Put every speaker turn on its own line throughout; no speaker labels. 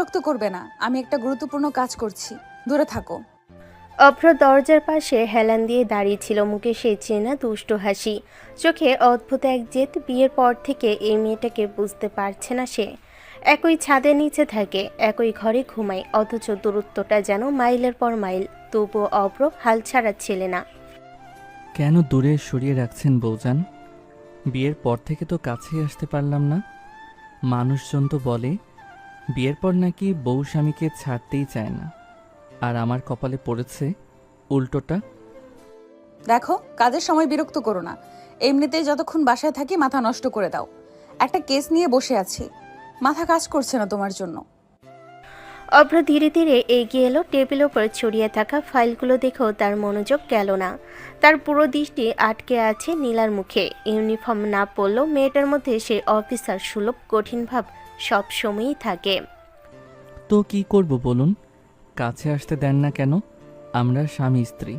বিরক্ত করবে না, আমি একটা গুরুত্বপূর্ণ কাজ করছি, দূরে থাকো।
অভ্র দরজার পাশে হেলান দিয়ে দাঁড়িয়েছিল, মুখে সেই চেনা দুষ্টু হাসি, চোখে অদ্ভুত এক জেদ। বিয়ের পর থেকে এই মেয়েটাকে বুঝতে পারছে না সে। একই ছাদের নিচে থাকে, একই ঘরে ঘুমায়, অথচ দূরত্বটা যেন মাইলের পর মাইল। তবুও অভ্র হাল ছাড়াচ্ছিলে না।
কেন দূরে সরিয়ে রাখছেন বৌজান? বিয়ের পর থেকে তো কাছেই আসতে পারলাম না। মানুষজন তো বলে বিয়ের পর নাকি বউ স্বামীকে ছাড়তেই চায় না, আর আমার কপালে পড়েছে উল্টোটা।
দেখো, কাজের সময় বিরক্ত করো না। এমনিতেই যতক্ষণ বাসায় থাকি মাথা নষ্ট করে দাও। একটা কেস নিয়ে বসে আছি, মাথা কাজ করছে না তোমার জন্য।
অভ্র ধীরে ধীরে এগিয়ে এলো, টেবিলের উপর ছড়িয়ে থাকা ফাইলগুলো দেখেও তার মনোযোগ গেল না। তার পুরো দৃষ্টি আটকে আছে নীলার মুখে। ইউনিফর্ম না পরলেও মেয়েটার মধ্যে সেই অফিসার সুলভ কঠিন ভাব সব সময়ই থাকে।
তো কি করব বলুন? কাছে আসতে দেন না কেন? আমরা স্বামী স্ত্রী,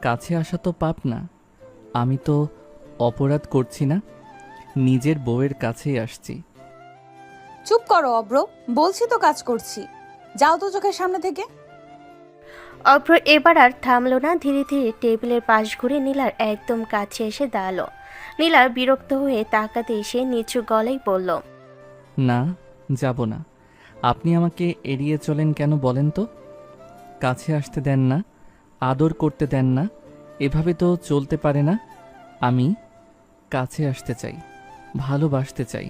কাছে আসা তো পাপ না। আমি তো অপরাধ করছি না, নিজের বউয়ের কাছেই আসছি।
চুপ করো অব্র, বলছি তো কাজ করছি, যাও তো চোখের সামনে থেকে।
অভ্র এবার আর থামলো না, ধীরে ধীরে টেবিলের পাশ ঘুরে নীলার একদম কাছে এসে দাঁড়ালো। নীলা বিরক্ত হয়ে তাকাতে এসে নিচু গলায় বলল,
না, যাব না। আপনি আমাকে এড়িয়ে চলেন কেন বলেন তো? কাছে আসতে দেন না, আদর করতে দেন না, এভাবে তো চলতে পারে না। আমি কাছে আসতে চাই, ভালোবাসতে চাই।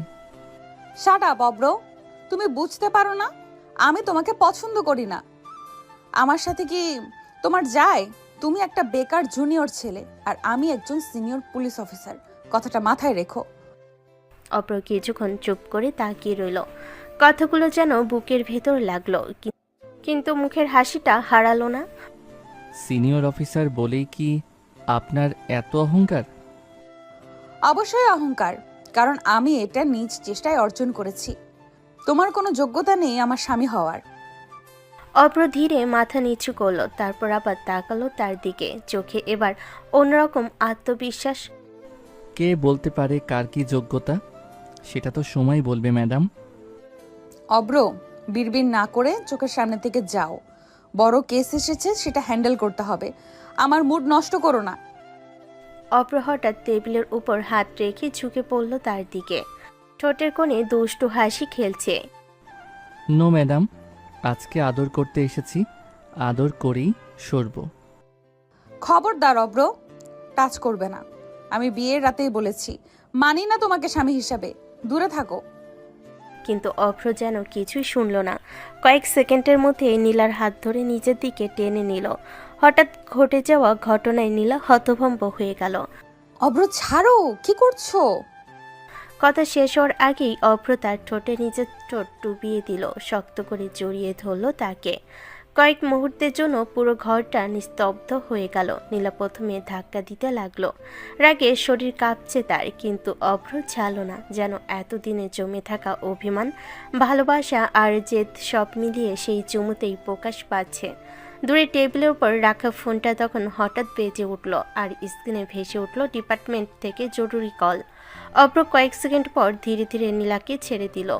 শাট আপ অব্র, তুমি বুঝতে পারো না আমি তোমাকে পছন্দ করি না। আমার সাথে কি তোমার যায়? তুমি একটা বেকার জুনিয়র ছেলে আর আমি একজন সিনিয়র পুলিশ অফিসার, কথাটা মাথায় রেখো।
অভ্র কিছুক্ষণ চুপ করে তাকিয়ে রইল। কথাগুলো যেন বুকের ভেতর লাগলো, কিন্তু মুখের হাসিটা হারালো না।
সিনিয়র অফিসার বলেই কি আপনার এত অহংকার?
অবশ্যই অহংকার, কারণ আমি এটা নিজ চেষ্টায় অর্জন করেছি। তোমার কোনো যোগ্যতা নেই আমার স্বামী হওয়ার।
অভ্র ধীরে মাথা নিচু করলো, তারপর আবার তাকালো তার দিকে, চোখে এবার অন্যরকম আত্মবিশ্বাস।
কে বলতে পারে কার কি যোগ্যতা? সেটা তো সময় বলবে ম্যাডাম।
অব্র, বিড়বিড় না করে চোখের সামনে থেকে যাও। বড় কেস এসেছে, সেটা হ্যান্ডেল করতে হবে। আমার মুড নষ্ট করো না।
অভ্র হঠাৎ টেবিলের উপর হাত রেখে ঝুঁকে পড়ল তার দিকে, ঠোঁটের কোণে দুষ্টু হাসি খেলছে।
নো ম্যাডাম, আজকে আদর করতে এসেছি, আদর করেই সরব।
খবরদার অব্র, টাচ করবে না। আমি বিয়ের রাতেই বলেছি, মানি না তোমাকে স্বামী হিসাবে, দূরে থাকো।
কিন্তু অভ্র যেন কিছুই শুনল না। কয়েক সেকেন্ডের মধ্যে নীলার হাত ধরে নিজের দিকে টেনে নিল। হঠাৎ ঘটে যাওয়া ঘটনায় নীলা হতভম্ব হয়ে গেল।
অব্র ছাড়ো, কি করছো?
কথা শেষ হওয়ার আগেই অভ্র তার ঠোঁটে নিজের ঠোঁট ডুবিয়ে দিল, শক্ত করে জড়িয়ে ধরল তাকে। কয়েক মুহূর্তের জন্য পুরো ঘরটা নিস্তব্ধ হয়ে গেল। নীলা প্রথমে ধাক্কা দিতে লাগলো, রাগে শরীর কাঁপছে তার, কিন্তু অভ্র ছাড়লো না। যেন এতদিনে জমে থাকা অভিমান, ভালোবাসা আর জেদ সব মিলিয়ে সেই চুমুতেই প্রকাশ পাচ্ছে। দূরে টেবিলের উপর রাখা ফোনটা তখন হঠাৎ বেজে উঠল, আর স্ক্রিনে ভেসে উঠল ডিপার্টমেন্ট থেকে জরুরি কল। অভ্র কয়েক সেকেন্ড পর ধীরে ধীরে নীলাকে ছেড়ে দিল।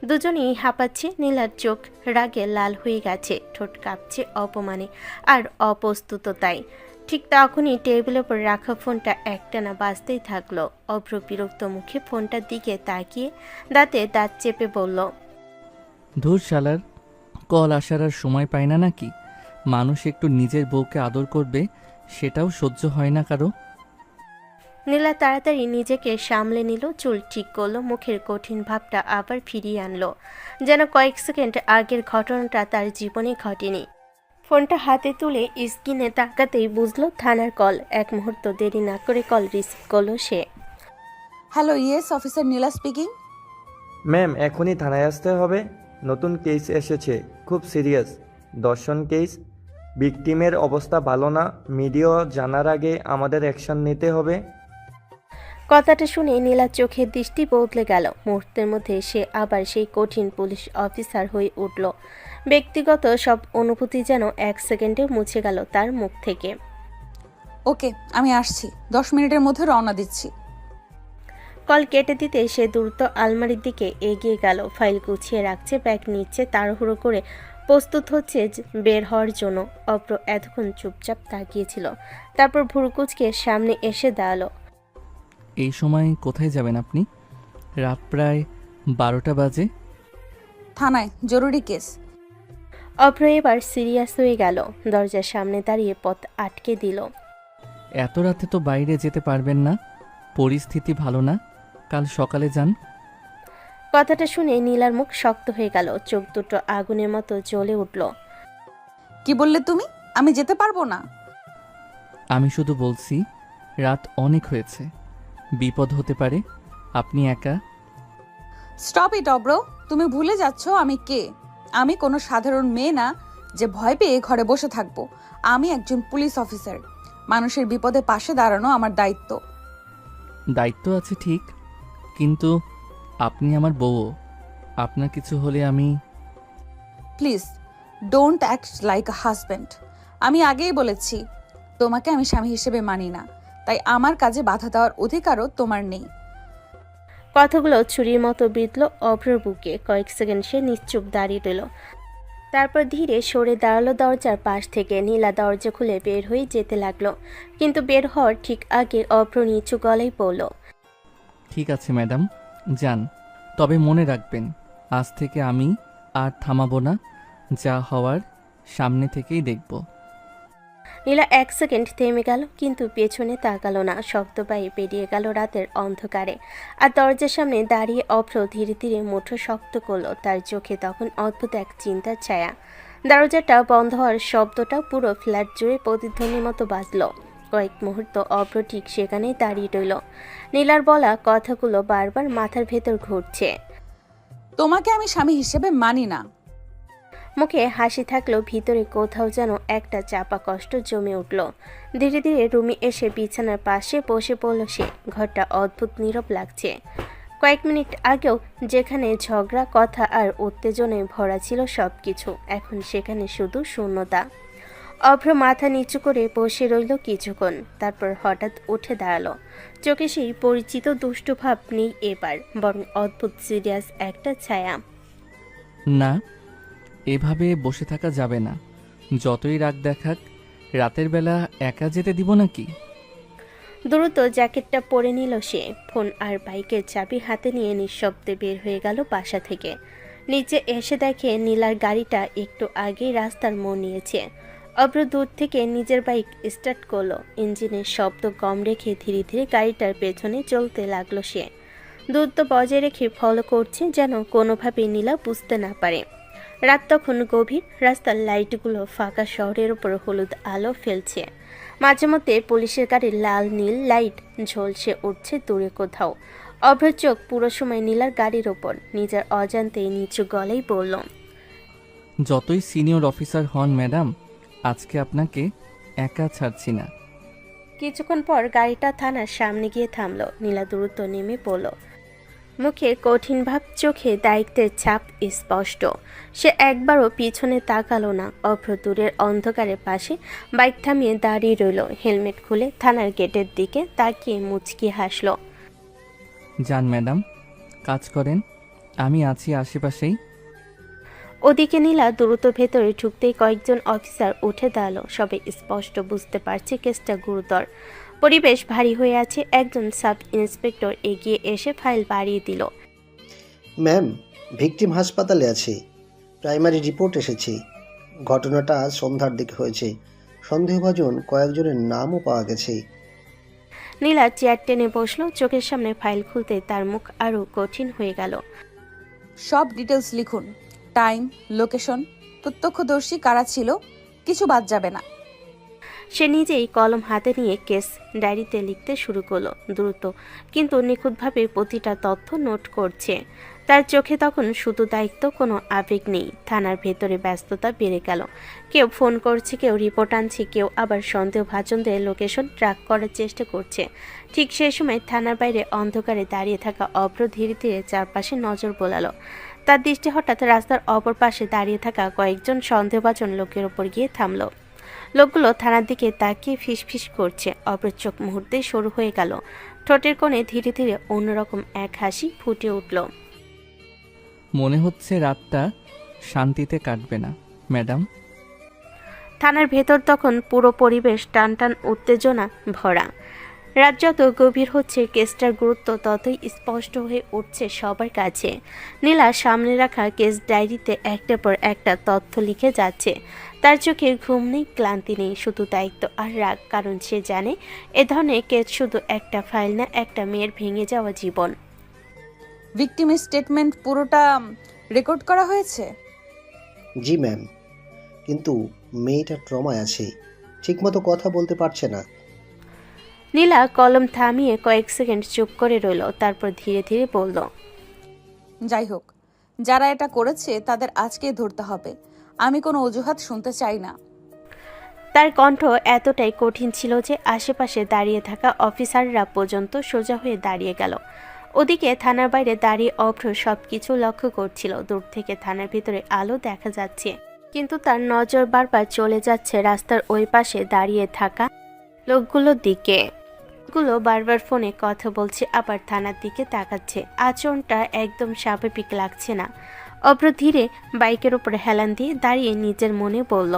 দুজনেই হাঁপাচ্ছে, নীলার চোখ রাগে লাল হয়ে গেছে, ঠোঁট কাঁপছে অপমানে আর অপ্রস্তুততায়। ঠিক তখনই টেবিলের উপর রাখা ফোনটা একটানা বাজতেই থাকলো। অভ্র বিরক্ত মুখে ফোনটার দিকে তাকিয়ে দাঁতে দাঁত চেপে বলল,
ধুর শালার, কল আসার আর সময় পায় না নাকি? মানুষ একটু নিজের বউকে আদর করবে, সেটাও সহ্য হয় না কারো।
নীলা তাড়াতাড়ি নিজেকে সামলে নিল, চুল ঠিক করলো, মুখের কঠিন ভাবটা আবার ফিরিয়ে আনলো, যেন কয়েক সেকেন্ড আগের ঘটনাটা তার জীবনে ঘটেনি। ফোনটা হাতে তুলে স্ক্রিনে তাকাতেই বুঝলো থানার কল। এক মুহূর্ত দেরি না করে কল রিসিভ করলো সে।
হ্যালো, ইয়েস অফিসার নীলা স্পিকিং।
ম্যাম, এখনই থানায় আসতে হবে। নতুন কেস এসেছে, খুব সিরিয়াস দর্শন কেস। ভিকটিমের অবস্থা ভালো না, মিডিয়া জানার আগে আমাদের অ্যাকশন নিতে হবে।
কথাটা শুনে নীলার চোখের দৃষ্টি বদলে গেল। মুহূর্তের মধ্যে সে আবার সেই কঠিন পুলিশ অফিসার হয়ে উঠল। ব্যক্তিগত সব অনুভূতি যেন এক সেকেন্ডে মুছে গেল তার মুখ থেকে।
ওকে, আমি আসছি, 10 মিনিটের মধ্যে রওনা দিচ্ছি।
কল কেটে দিতে সে দ্রুত আলমারির দিকে এগিয়ে গেল। ফাইল গুছিয়ে রাখছে, ব্যাগ নিচ্ছে, তাড়াহুড়ো করে প্রস্তুত হচ্ছে বের হওয়ার জন্য। অভ্র এতক্ষণ চুপচাপ তাকিয়েছিল, তারপর ভুরুকুচকে সামনে এসে দাঁড়ালো।
এই সময় কোথায় যাবেন আপনি? রাত প্রায় 12টা বাজে।
থানায় জরুরি কেস।
অভ্র এবার সিরিয়াস হয়ে গেল, দরজার সামনে দাঁড়িয়ে পথ আটকে দিল।
এত রাতে তো বাইরে যেতে পারবেন না, পরিস্থিতি ভালো না, কাল সকালে যান।
কথাটা শুনে নীলার মুখ শক্ত হয়ে গেল, চোখ দুটো আগুনের মতো জ্বলে উঠল।
কি বললে তুমি? আমি যেতে পারবো না।
আমি শুধু বলছি রাত অনেক হয়েছে, বিপদ হতে পারে। আপনি একা।
স্টপ ইট অব্র, তুমি ভুলে যাচ্ছ আমি কে। আমি কোনো সাধারণ মেয়ে না যে ভয় পেয়ে ঘরে বসে থাকবো। আমি একজন পুলিশ অফিসার। মানুষের বিপদে পাশে দাঁড়ানো আমার দায়িত্ব।
দায়িত্ব আছে ঠিক, কিন্তু আপনি আমার বউও। আপনার কিছু হলে আমি।
Please don't act like a husband. আমি আগেই বলেছি তোমাকে আমি স্বামী হিসেবে মানি না, তাই আমার কাজে বাধা দেওয়ার অধিকারও তোমার নেই।
কথাগুলো ছুরির মতো বিঁধল অভ্রর বুকে। কয়েক সেকেন্ড সে নিশ্চুপ দাঁড়িয়ে রইল, তারপর ধীরে সরে দাঁড়ালো দরজার পাশ থেকে। নীলা দরজা খুলে বের হয়ে যেতে লাগলো, কিন্তু বের হওয়ার ঠিক আগে অভ্র নিচু গলায় বলল,
ঠিক আছে ম্যাডাম, যান। তবে মনে রাখবেন, আজ থেকে আমি আর থামাবো না, যা হওয়ার সামনে থেকেই দেখব।
নীলা এক সেকেন্ড থেমে গেল, কিন্তু পেছনে তাকালো না। শক্ত পায়ে পেরিয়ে গেল রাতের অন্ধকারে, আর দরজার সামনে দাঁড়িয়ে অভ্র ধীরে ধীরে মুঠো শক্ত করলো। তার চোখে তখন অদ্ভুত এক চিন্তার ছায়া। দরজাটা বন্ধ হওয়ার শব্দটা পুরো ফ্ল্যাট জুড়ে প্রতিধ্বনির মতো বাজল। কয়েক মুহূর্ত অভ্র ঠিক সেখানেই দাঁড়িয়ে রইল। নীলার বলা কথাগুলো বারবার মাথার ভেতর ঘুরছে।
তোমাকে আমি স্বামী হিসেবে মানি না।
মুখে হাসি থাকলেও ভিতরে কোথাও যেন একটা চাপা কষ্ট জমে উঠল। ধীরে ধীরে রুমে এসে বিছানার পাশে বসে পড়ল সে। ঘরটা অদ্ভুত নীরব লাগছে। কয়েক মিনিট আগেও যেখানে ঝগড়া, কথা আর উত্তেজনায় ভরা ছিল সবকিছু, এখন সেখানে শুধু শূন্যতা। অভ্র মাথা নিচু করে বসে রইল কিছুক্ষণ, তারপর হঠাৎ উঠে দাঁড়ালো। চোখে সেই পরিচিত দুষ্টু ভাব নেই এবার, বরং অদ্ভুত সিরিয়াস একটা ছায়া।
না, এভাবে বসে থাকা যাবে না। যতই রাগ দেখাক, রাতের বেলা একা যেতে দিব নাকি?
দ্রুত জ্যাকেটটা পরে নিল সে। ফোন আর বাইকের চাবি হাতে নিয়ে নিঃশব্দে বের হয়ে গেল বাসা থেকে। নিচে এসে দেখে নীলার গাড়িটা একটু আগেই রাস্তার মোড় নিয়েছে। অভ্র দূর থেকে নিজের বাইক স্টার্ট করলো। ইঞ্জিনের শব্দ কম রেখে ধীরে ধীরে গাড়িটার পেছনে চলতে লাগলো সে। দূরত্ব বজায় রেখে ফলো করছে, যেন কোনোভাবেই নীলা বুঝতে না পারে। রাত তখন গভীর, রাস্তার লাইটগুলো ফাঁকা শহরের উপর হলুদ আলো ফেলছে। মাঝে মধ্যে পুলিশের গাড়ির লাল নীল লাইট ঝলসে উঠছে দূরে কোথাও। অভ্র চোখ পুরো সময় নীলার গাড়ির ওপর। নিজের অজান্তেই নিচু গলায় বলল,
যতই সিনিয়র অফিসার হন ম্যাডাম, আজকে আপনাকে একা ছাড়ছি না।
কিছুক্ষণ পর গাড়িটা থানার সামনে গিয়ে থামলো। নীলা দ্রুত নেমে পড়ল। মুখে কঠিন ভাব, চোখে দায়িত্বের ছাপ স্পষ্ট। সে একবারও পিছনে তাকালো না। অভ্র দূরের অন্ধকারের পাশে বাইক থামিয়ে দাঁড়িয়ে রইল। হেলমেট খুলে থানার গেটের দিকে তাকিয়ে মুচকি হাসল।
যান ম্যাডাম, কাজ করেন, আমি আছি আশেপাশেই।
ওদিকে নীলা দ্রুত ভেতরে ঢুকতেই কয়েকজন অফিসার উঠে দাঁড়ালো। সবাই স্পষ্ট বুঝতে পারছে কেসটা গুরুতর। পরিবেশ ভারী হয়ে আছে। একজন সাব ইন্সপেক্টর এগিয়ে এসে ফাইল বাড়িয়ে দিল।
ম্যাম, ভিকটিম হাসপাতালে আছে, প্রাইমারি রিপোর্ট এসেছে। ঘটনাটা আজ সন্ধ্যার দিকে হয়েছে। সন্দেহভাজন কয়েকজনের নামও পাওয়া গেছে।
নীলা চেয়ার টেনে বসলো। চোখের সামনে ফাইল খুলতে তার মুখ আরও কঠিন হয়ে গেল।
সব ডিটেলস লিখুন, টাইম, লোকেশন, প্রত্যক্ষদর্শী কারা ছিল, কিছু বাদ যাবে না।
সে নিজেই কলম হাতে নিয়ে কেস ডায়েরিতে লিখতে শুরু করলো, দ্রুত কিন্তু নিখুঁতভাবে প্রতিটা তথ্য নোট করছে। তার চোখে তখন শুধু দায়িত্ব, কোনো আবেগ নেই। থানার ভেতরে ব্যস্ততা বেড়ে গেল। কেউ ফোন করছে, কেউ রিপোর্ট আনছে, কেউ আবার সন্দেহভাজনদের লোকেশন ট্র্যাক করার চেষ্টা করছে। ঠিক সেই সময় থানার বাইরে অন্ধকারে দাঁড়িয়ে থাকা অভ্র ধীরে ধীরে চারপাশে নজর বোলালো। তার দৃষ্টি হঠাৎ রাস্তার অপর পাশে দাঁড়িয়ে থাকা কয়েকজন সন্দেহভাজন লোকের ওপর গিয়ে থামলো। লোকগুলো থানার দিকে তাকিয়ে ফিসফিস করছে। অভ্রের চোখ মুহূর্তেই শুরু হয়ে গেল। ঠোঁটের কোণে ধীরে ধীরে অন্যরকম এক হাসি ফুটে উঠল।
মনে হচ্ছে রাতটা শান্তিতে কাটবে না ম্যাডাম।
থানার ভেতর তখন পুরো পরিবেশ টান টান উত্তেজনা ভরা। রাত যত গভীর হচ্ছে কেসটার গুরুত্ব ততই স্পষ্ট হয়ে উঠছে সবার কাছে। নীলা সামনে রাখা কেস ডায়েরিতে একটার পর একটা তথ্য লিখে যাচ্ছে। তার চোখে ঘুম নেই, ক্লান্তি নেই, শুধু দায়িত্ব আর রাগ, কারণ সে জানে এ ধরনের কেস শুধু একটা ফাইল না, একটা মেয়ের ভেঙে যাওয়া জীবন।
ভিকটিমের স্টেটমেন্ট পুরোটা রেকর্ড করা হয়েছে?
জি ম্যাম, কিন্তু মেয়েটা ট্রমায় আছে, ঠিকমতো কথা বলতে পারছে না।
নীলা কলম থামিয়ে কয়েক সেকেন্ড চুপ করে রইল, তারপর ধীরে ধীরে বলল,
যাই হোক, যারা এটা করেছে তাদের আজকেই ধরতে হবে। আমি কোনো অজুহাত শুনতে চাই না।
তার কণ্ঠ এতটাই কঠিন ছিল যে আশেপাশে দাঁড়িয়ে থাকা অফিসাররা পর্যন্ত সোজা হয়ে দাঁড়িয়ে গেল। ওদিকে থানার বাইরে দাঁড়িয়ে অভ্র সবকিছু লক্ষ্য করছিল। দূর থেকে থানার ভিতরে আলো দেখা যাচ্ছে, কিন্তু তার নজর বারবার চলে যাচ্ছে রাস্তার ওই পাশে দাঁড়িয়ে থাকা লোকগুলোর দিকে। গুলো বারবার ফোনে কথা বলছে, আবার থানার দিকে তাকাচ্ছে। আচরণটা একদম স্বাভাবিক লাগছে না। অভ্র ধীরে বাইকের উপরে হেলান দিয়ে দাঁড়িয়ে নিজের মনে বলল,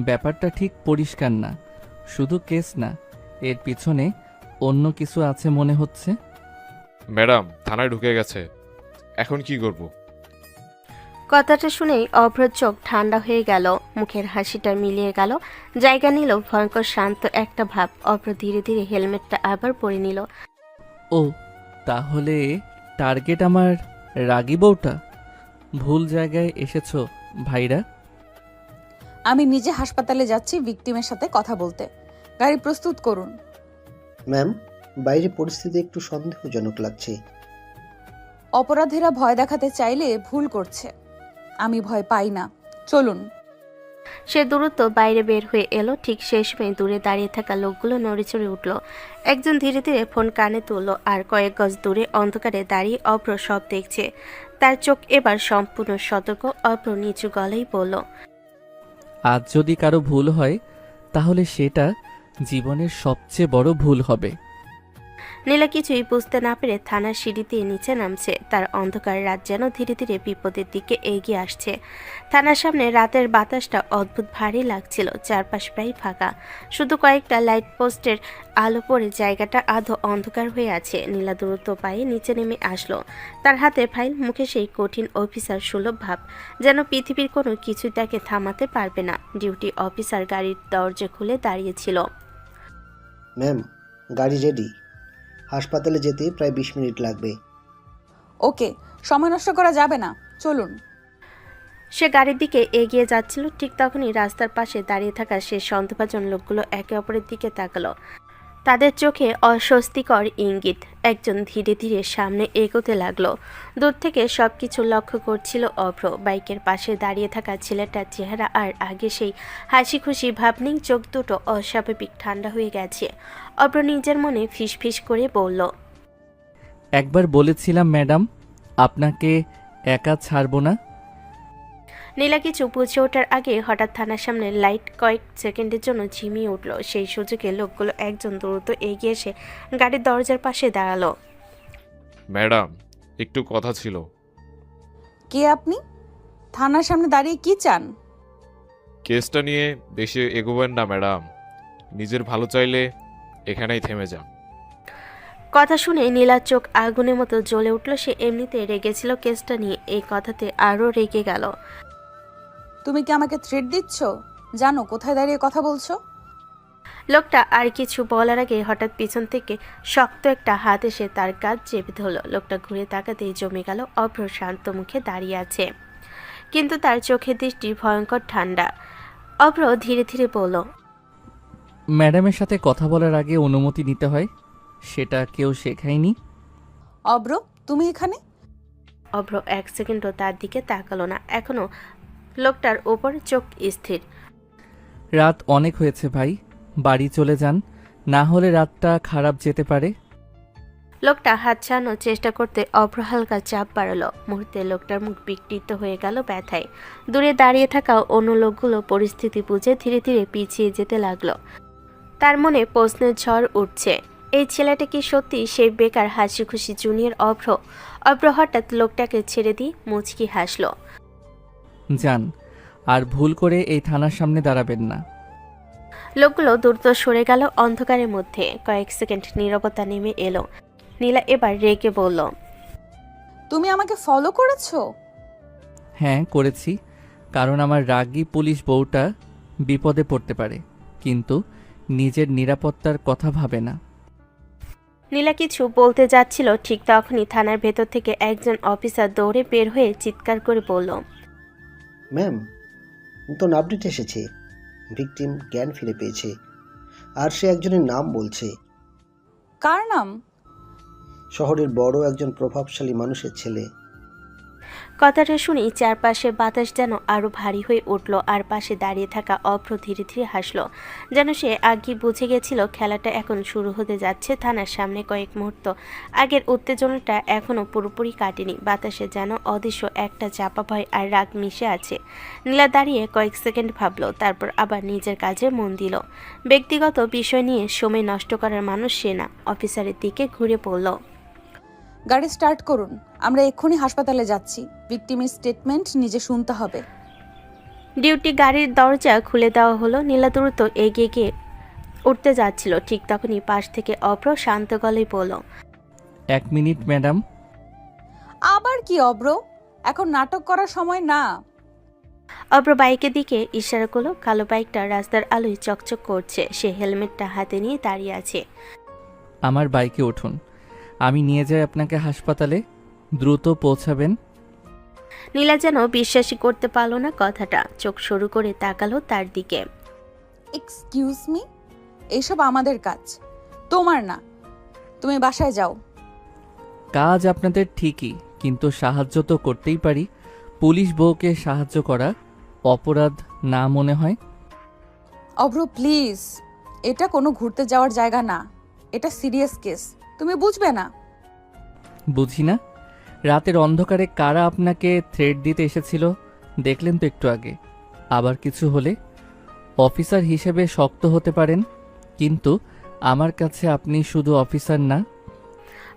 ব্যাপারটা ঠিক পরিষ্কার না। শুধু কেস না, এর পিছনে অন্য কিছু আছে মনে হচ্ছে।
ম্যাডাম থানায় ঢুকে গেছে, এখন কি করব?
কথাটা শুনেই অভ্রর চোখ ঠান্ডা হয়ে গেল, মুখের হাসিটা মিলিয়ে গেল, জায়গা নিল ভয়ঙ্কর শান্ত একটা ভাব। অভ্র ধীরে ধীরে হেলমেটটা আবার পরে নিল।
ও, তাহলে টার্গেট আমার রাগী বউটা। ভুল জায়গায় এসেছো ভাইরা।
আমি নিজে হাসপাতালে যাচ্ছি ভিকটিমের সাথে কথা বলতে। গাড়ি প্রস্তুত করুন।
ম্যাম, বাইরে পরিস্থিতি একটু সন্দেহজনক লাগছে।
অপরাধীরা ভয় দেখাতে চাইলে ভুল করছে। আমি ভয় পাই না, চলুন।
সে দ্রুত বাইরে বের হয়ে এলো। ঠিক সেই সময় দূরে দাঁড়িয়ে থাকা লোকগুলো নড়েচড়ে উঠল। একজন ধীরে ধীরে ফোন কানে তুলল, আর কয়েক গজ দূরে অন্ধকারে দাঁড়িয়ে অভ্র সব দেখছে। তার চোখ এবার সম্পূর্ণ সতর্ক। অভ্র নিচু গলায় বলল,
আজ যদি কারো ভুল হয় তাহলে সেটা জীবনের সবচেয়ে বড় ভুল হবে।
নীলা কিছুই বুঝতে না পেরে থানার সিঁড়ি দিয়ে নিচে নামছে। তার অন্ধকার রাত যেন ধীরে ধীরে বিপদের দিকে এগিয়ে আসছে। থানার সামনে রাতের বাতাসটা অদ্ভুত ভারী লাগছিল। চারপাশ প্রায় ফাঁকা, শুধু কয়েকটা লাইট পোস্টের আলো পড়ে জায়গাটা আধো অন্ধকার হয়ে আছে। নীলা দ্রুত পায়ে নিচে নেমে আসলো। তার হাতে ফাইল, মুখে সেই কঠিন অফিসার সুলভ ভাব, যেন পৃথিবীর কোনো কিছুই তাকে থামাতে পারবে না। ডিউটি অফিসার গাড়ির দরজা খুলে দাঁড়িয়েছিল।
ম্যাম, গাড়ি রেডি, হাসপাতালে যেতে প্রায় 20 মিনিট লাগবে।
ওকে, সময় নষ্ট করা যাবে না, চলুন।
সে গাড়ির দিকে এগিয়ে যাচ্ছিল। ঠিক তখনই রাস্তার পাশে দাঁড়িয়ে থাকা সে সন্দেহভাজন লোকগুলো একে অপরের দিকে তাকালো। তাদের চোখে অস্বস্তিকর ইঙ্গিত। একজন ধীরে ধীরে সামনে এগোতে লাগলো। দূর থেকে সবকিছু লক্ষ্য করছিল অভ্র। বাইকের পাশে দাঁড়িয়ে থাকা ছেলেটার চেহারা আর আগে সেই হাসি খুশি ভাব নেই। চোখ দুটো অস্বাভাবিক ঠান্ডা হয়ে গেছে। অভ্র নিজের মনে ফিসফিস করে বলল,
একবার বলেছিলাম ম্যাডাম, আপনাকে একা ছাড়বো না।
নীলা কিছু বুঝে ওঠার আগে হঠাৎ থানার সামনে লাইট কয়েক সেকেন্ডের জন্য ঝিমিয়ে উঠল। সেই সুযোগে লোকগুলো একজন দ্রুত এগিয়ে এসে গাড়ির দরজার পাশে দাঁড়ালো।
ম্যাডাম একটু কথা ছিল।
কে আপনি? থানার সামনে দাঁড়িয়ে কি চান?
কেসটা নিয়ে বেশি এগোবেন না ম্যাডাম, নিজের ভালো চাইলে এখানেই থেমে যান।
কথা শুনে নীলার চোখ আগুনের মতো জ্বলে উঠল। সে এমনিতে রেগেছিল, কেসটা নিয়ে এই কথাতে আরও রেগে গেল।
তুমি কি আমাকে থ্রেট দিচ্ছ? জানো কোথায় দাঁড়িয়ে কথা বলছো?
লোকটা আর কিছু বলার আগে হঠাৎ পিছন থেকে শক্ত একটা হাত এসে তার কাঁধ চেপে ধরল। লোকটা ঘুরে তাকাতেই জমে গেল। অভ্র শান্ত মুখে দাঁড়িয়ে আছে, কিন্তু তার চোখের দৃষ্টি ভয়ঙ্কর ঠান্ডা। অভ্র ধীরে ধীরে বলল,
ম্যাডামের সাথে কথা বলার আগে অনুমতি নিতে হয়, সেটা কেউ শেখায়নি।
অব্র, তুমি এখানে?
অভ্র এক সেকেন্ডও তার দিকে তাকালো না। এখনো লোকটার ওপর চোখ স্থির।
রাত অনেক হয়েছে ভাই, বাড়ি চলে যান, না হলে রাতটা খারাপ যেতে পারে।
লোকটা হাত ছাড়ানোর চেষ্টা করতে অভ্র হালকা চাপ বাড়ালো। মুহূর্তে লোকটার মুখ বিকৃত হয়ে গেল ব্যথায়। দূরে দাঁড়িয়ে থাকা অন্য লোকগুলো পরিস্থিতি বুঝে ধীরে ধীরে পিছিয়ে যেতে লাগলো। তার মনে প্রশ্নের ঝড় উঠছে। এই ছেলেটা কি সত্যি সেই বেকার হাসি খুশি জুনিয়র অভ্র? অভ্র হঠাৎ লোকটাকে ছেড়ে দিয়ে মুচকি হাসলো।
যান, আর ভুল করে এই থানার সামনে দাঁড়াবেন না।
লোকগুলো দ্রুত সরে গেল। অন্ধকারের মধ্যে কয়েক সেকেন্ড নীরবতা নেমে এলো। নীলা এবার রেগে বলল,
তুমি আমাকে ফলো করেছো?
হ্যাঁ করেছি, কারণ আমার রাগী পুলিশ বউটা বিপদে পড়তে পারে, কিন্তু নিজের নিরাপত্তার কথা ভাবে না।
নীলা কিছু বলতে যাচ্ছিল, ঠিক তখনই থানার ভেতর থেকে একজন অফিসার দৌড়ে বের হয়ে চিৎকার করে বলল,
ম্যাম, নতুন আপডেট এসেছে। ভিকটিম জ্ঞান ফিরে পেয়েছে, আর সে একজনের নাম বলছে।
কার নাম?
শহরের বড় একজন প্রভাবশালী মানুষের ছেলে।
কথাটা শুনেই চারপাশে বাতাস যেন আরো ভারী হয়ে উঠল, আর পাশে দাঁড়িয়ে থাকা অভ্র ধীরে ধীরে হাসলো, যেন সে আগেই বুঝে গেছিল খেলাটা এখন শুরু হতে যাচ্ছে। থানার সামনে কয়েক মুহূর্ত আগের উত্তেজনাটা এখনো পুরোপুরি কাটেনি। বাতাসে যেন অদৃশ্য একটা চাপা ভয় আর রাগ মিশে আছে। নীলা দাঁড়িয়ে কয়েক সেকেন্ড ভাবলো, তারপর আবার নিজের কাজে মন দিল। ব্যক্তিগত বিষয় নিয়ে সময় নষ্ট করার মানুষ সে না। অফিসারের দিকে ঘুরে পড়ল।
গাড়ি স্টার্ট করুন, আমরা এক্ষুনি হাসপাতালে যাচ্ছি। ভিকটিমের স্টেটমেন্ট নিজে শুনতে হবে।
ডিউটি গাড়ির দরজা খুলে দেওয়া হলো। নীলা দ্রুত এগিয়ে গিয়ে উঠতে যাচ্ছিল, ঠিক তখনই পাশ থেকে অভ্র শান্ত গলায় বলল,
1 মিনিট ম্যাডাম।
আবার কি অব্র? এখন নাটক করার সময় না।
অভ্র বাইকের দিকে ইশারা করলো। কালো বাইকটা রাস্তার আলোয় চকচক করছে। সে হেলমেটটা হাতে নিয়ে দাঁড়িয়ে আছে।
আমার বাইকে উঠুন, আমি নিয়ে যাই আপনাকে হাসপাতালে। দ্রুত পৌঁছাবেন।
নীলা যেন বিশ্বাসই করতে পারল না কথাটা। চোখ সরু করে তাকালো তার দিকে।
এক্সকিউজ মি, এসব আমাদের কাজ, তোমার না। তুমি বাসায় যাও।
কাজ আপনাদের ঠিকই, কিন্তু সাহায্য তো করতেই পারি। পুলিশ বউকে সাহায্য করা অপরাধ না মনে হয়?
অভ্র প্লিজ, এটা কোনো ঘুরতে যাওয়ার জায়গা না। এটা সিরিয়াস কেস, তুমি বুঝবে না?
বুঝি না? রাতের অন্ধকারে কারা আপনাকে থ্রেট দিতে এসেছিল দেখলেন তো একটু আগে। আবার কিছু হলে অফিসার হিসেবে শক্ত হতে পারেন, কিন্তু আমার কাছে আপনি শুধু অফিসার না।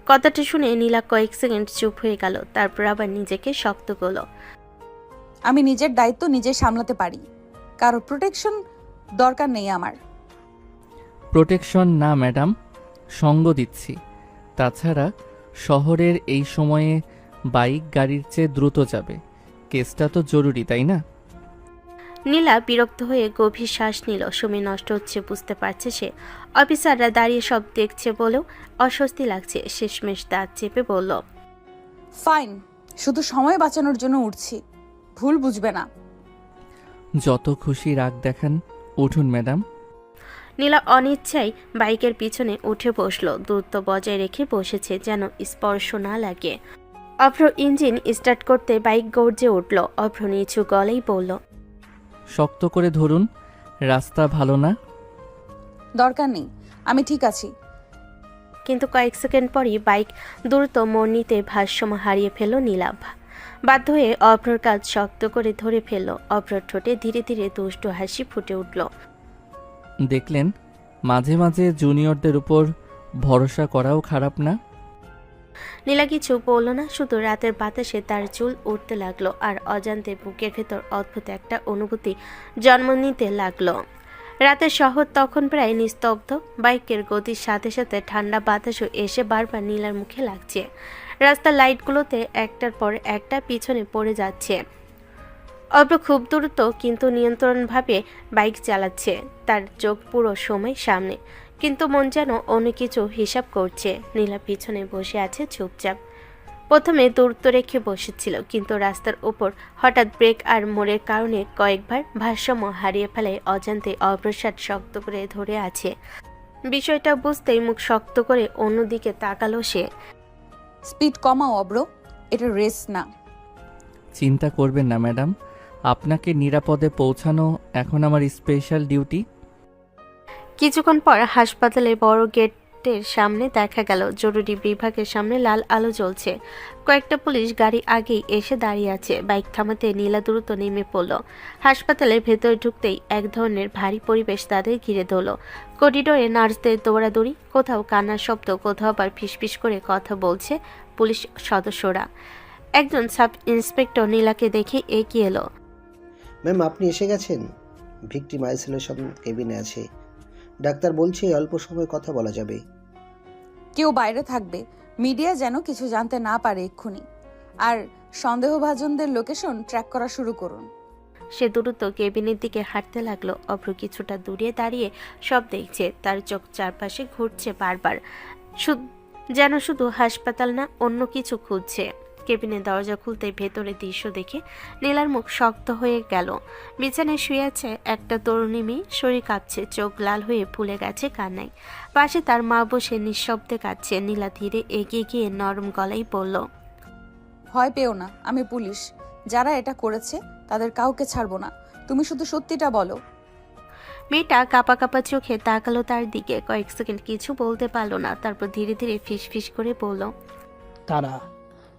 কথাটা শুনে নীলা কয়েক সেকেন্ড চুপ হয়ে গেল, তারপর আবার নিজেকে শক্ত করলো।
আমি নিজের দায়িত্ব নিজে সামলাতে পারি, কারো প্রোটেকশন দরকার নেই আমার।
প্রোটেকশন না ম্যাডাম, সঙ্গ দিচ্ছি। তাছাড়া শহরের এই সময়ে বাইক গাড়ির চেয়ে দ্রুত যাবে। কেসটা তো জরুরি, তাই না?
নীলা বিরক্ত হয়ে গভীর শ্বাস নিল। সময় নষ্ট হচ্ছে বুঝতে পারছে সে। অফিসাররা দাঁড়িয়ে সব দেখছে বলেও অস্বস্তি লাগছে। শেষমেশ দাঁত চেপে বলল,
ফাইন, শুধু সময় বাঁচানোর জন্য উঠছি, ভুল বুঝবে না।
যত খুশি রাগ দেখান, উঠুন ম্যাডাম।
নীলা অনিচ্ছায় বাইকের পিছনে উঠে বসলো। দূরত্ব বজায় রেখে বসেছে যেন স্পর্শ না লাগে। অভ্র ইঞ্জিন স্টার্ট করতে বাইক গর্জে উঠল। অভ্র নিচু গলেই বলল,
শক্ত করে ধরুন, রাস্তা ভালো না।
দরকার নেই, আমি ঠিক আছি।
কিন্তু কয়েক সেকেন্ড পরই বাইক দ্রুত মোড় নিতে ভারসাম্য হারিয়ে ফেলল নীলা। বাধ্য হয়ে অভ্রর কাজ শক্ত করে ধরে ফেলল। অভ্রর ঠোঁটে ধীরে ধীরে দুষ্টু হাসি ফুটে উঠল।
দেখলেন, মাঝে মাঝে জুনিয়রদের উপর ভরসা করাও খারাপ না।
নীলা কিছু বলল না, শুধু রাতের বাতাসে তার চুল উঠতে লাগলো, আর অজান্তে বুকের ভেতর অদ্ভুত একটা অনুভূতি জন্ম নিতে লাগলো। রাতের শহর তখন প্রায় নিস্তব্ধ। বাইকের গতির সাথে সাথে ঠান্ডা বাতাসও এসে বারবার নীলার মুখে লাগছে। রাস্তার লাইটগুলোতে একটার পর একটা পিছনে পড়ে যাচ্ছে। অল্প খুব দ্রুত কিন্তু নিয়ন্ত্রণভাবে বাইক চালাচ্ছে। তার চোখ পুরো সময় সামনে, কিন্তু মন যেন অন্য কিছু হিসাব করছে। নীলা পিছনে বসে আছে চুপচাপ। প্রথমে দূরত্ব রেখে বসেছিল, কিন্তু রাস্তার উপর হঠাৎ ব্রেক আর মোড়ের কারণে কয়েকবার ভারসাম্য হারিয়ে ফেলায় অজান্তে অগ্রসর শক্ত করে ধরে আছে। বিষয়টা বুঝতেই মুখ শক্ত করে অন্যদিকে তাকালো সে।
স্পিড কমাও অব্র, এটা রেস না।
চিন্তা করবেন না ম্যাডাম, আপনাকে নিরাপদে পৌঁছানো এখন আমার স্পেশাল ডিউটি।
কিছুক্ষণ পর হাসপাতালে বড় গেট গেটের সামনে দেখা গেল জরুরি বিভাগের সামনে লাল আলো জ্বলছে। কয়েকটা পুলিশ গাড়ি আগেই এসে দাঁড়িয়ে আছে। বাইক থামাতে নীলা দ্রুত নেমে পড়ল। হাসপাতালের ভেতরে ঢুকতেই এক ধরনের ভারী পরিবেশ তাদের ঘিরে ধরল। করিডোরে নার্সদের দৌড়াদৌড়ি, কোথাও কান্নার শব্দ, কোথাও আবার ফিসফিস করে কথা বলছে পুলিশ সদস্যরা। একজন সাব ইন্সপেক্টর নীলাকে দেখে এগিয়ে এলো।
ম্যাম, আপনি এসে গেছেন। ভিকটিম আইসোলেশন কেবিনে আছে। ডাক্তার বলছে অল্প সময় কথা বলা যাবে।
কেউ বাইরে থাকবে, মিডিয়া যেন কিছু জানতে না পারে এক্ষুনি। আর সন্দেহভাজনদের লোকেশন ট্র্যাক করা শুরু করুন।
সে দ্রুত কেবিনের দিকে হাঁটতে লাগলো। অভ্র কিছুটা দূরে দাঁড়িয়ে সব দেখছে। তার চোখ চারপাশে ঘুরছে বারবার, যেন শুধু হাসপাতাল না, অন্য কিছু খুঁজছে। কেবিনের দরজা খুলতে ভেতরে দৃশ্য দেখে নীলার মুখ শক্ত হয়ে গেল। বিছানায় শুয়ে আছে একটা তরুণী মেয়ে, শরীর কাঁপছে, চোখ লাল হয়ে ফুলে গেছে কান্নায়। পাশে তার মা বসে নিঃশব্দে কাঁদছে। নীলা ধীরে এগিয়ে গিয়ে নরম গলায় বলল,
ভয় পেও না, আমি পুলিশ। যারা এটা করেছে তাদের কাউকে ছাড়বো না। তুমি শুধু সত্যিটা বলো।
মেয়েটা কাঁপা কাঁপা চোখে তাকালো তার দিকে। কয়েক সেকেন্ড কিছু বলতে পারলো না, তারপর ধীরে ধীরে ফিসফিস করে বলল,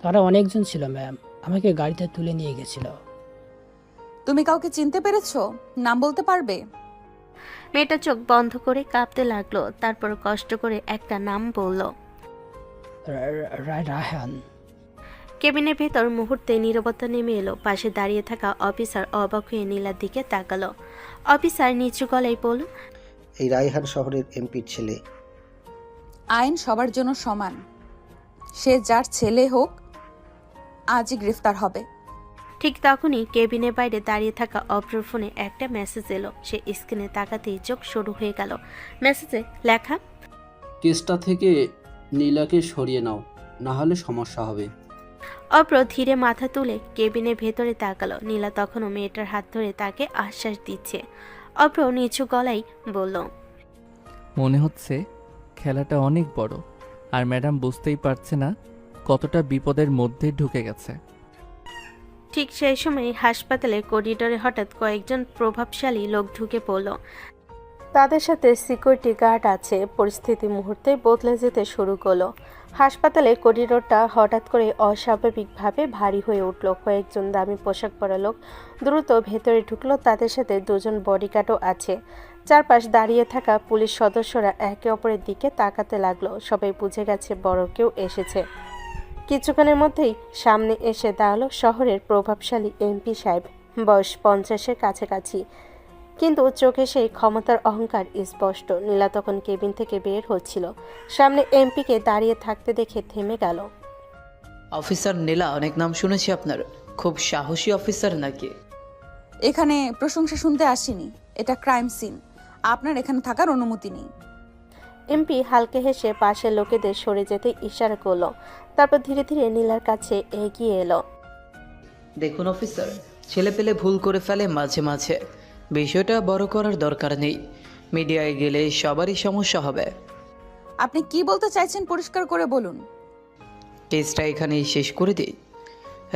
তারা অনেকজন ছিল ম্যাম। আমাকে গাড়িতে তুলে নিয়ে গেছিল।
তুমি কাউকে চিনতে পেরেছো? নাম বলতে পারবে?
মেয়েটা চোখ বন্ধ করে কাঁপতে লাগলো, তারপর কষ্ট করে একটা নাম বলল।
রায়হান।
কেবিনের ভেতর মুহূর্তে নীরবতা নেমে এলো। পাশে দাঁড়িয়ে থাকা অফিসার অবাক হয়ে নীলার দিকে তাকালো। অফিসার নিচু গলায় বলল,
এই রায়হান শহরের এমপির ছেলে।
আইন সবার জন্য সমান। সে যার ছেলে হোক, আজই গ্রেফতার হবে।
ঠিক তখনই কেবিনের বাইরে দাঁড়িয়ে থাকা অভ্রর ফোনে একটা মেসেজ এলো। সে স্ক্রিনে তাকাতেই চোখ শুরু হয়ে গেল। মেসেজে লেখা,
কেসটা থেকে নীলাকে সরিয়ে নাও, না হলে সমস্যা হবে।
অভ্র ধীরে মাথা তুলে কেবিনের ভেতরে তাকালো। নীলা তখনও মেয়েটার হাত ধরে তাকে আশ্বাস দিচ্ছে। অভ্র নিচু গলায় বলল,
মনে হচ্ছে খেলাটা অনেক বড়, আর ম্যাডাম বুঝতেই পারছে না কতটা বিপদের মধ্যে ঢুকে গেছে।
ঠিক সেই সময় হাসপাতালের করিডোরে হঠাৎ কয়েকজন প্রভাবশালী লোক ঢুকে পড়ল। তাদের সাথে সিকিউরিটি গার্ড আছে। পরিস্থিতি মুহূর্তে বদলে যেতে শুরু করলো। হাসপাতালের করিডোরটা হঠাৎ করে অস্বাভাবিকভাবে ভারী হয়ে উঠল। কয়েকজন দামি পোশাক পরা লোক দ্রুত ভেতরে ঢুকলো। তাদের সাথে দুজন বডিগার্ডও আছে। চারপাশ দাঁড়িয়ে থাকা পুলিশ সদস্যরা একে অপরের দিকে তাকাতে লাগলো। সবাই বুঝে গেছে বড় কেউ এসেছে। কিছুক্ষণের মধ্যেই সামনে এসে দাঁড়ালো শহরের প্রভাবশালী এমপি সাহেব। বয়স 50-এর কাছাকাছি, কিন্তু চোখে সেই ক্ষমতার অহংকার স্পষ্ট। নীলা তখন কেবিন থেকে বের হচ্ছিল। সামনে এমপিকে দাঁড়িয়ে থাকতে দেখে থেমে গেল।
অফিসার নীলা, অনেক নাম শুনেছি আপনার। খুব সাহসী অফিসার নাকি?
এখানে প্রশংসা শুনতে আসিনি, এটা ক্রাইম সিন। আপনার এখানে থাকার অনুমতি নেই।
এমপি হালকা হেসে পাশের লোকেদের সরে যেতে ইশারা করলো। তারপর ধীরে ধীরে নীলার কাছে এগিয়ে এলো।
দেখুন অফিসার, ছেলে পেলে ভুল করে ফেলে মাঝে মাঝে। বিষয়টা বড় করার দরকার নেই। মিডিয়ায় গেলে সবারই সমস্যা হবে।
আপনি কি বলতে চাইছেন পরিষ্কার করে বলুন।
কেসটা এখানেই শেষ করে দিই।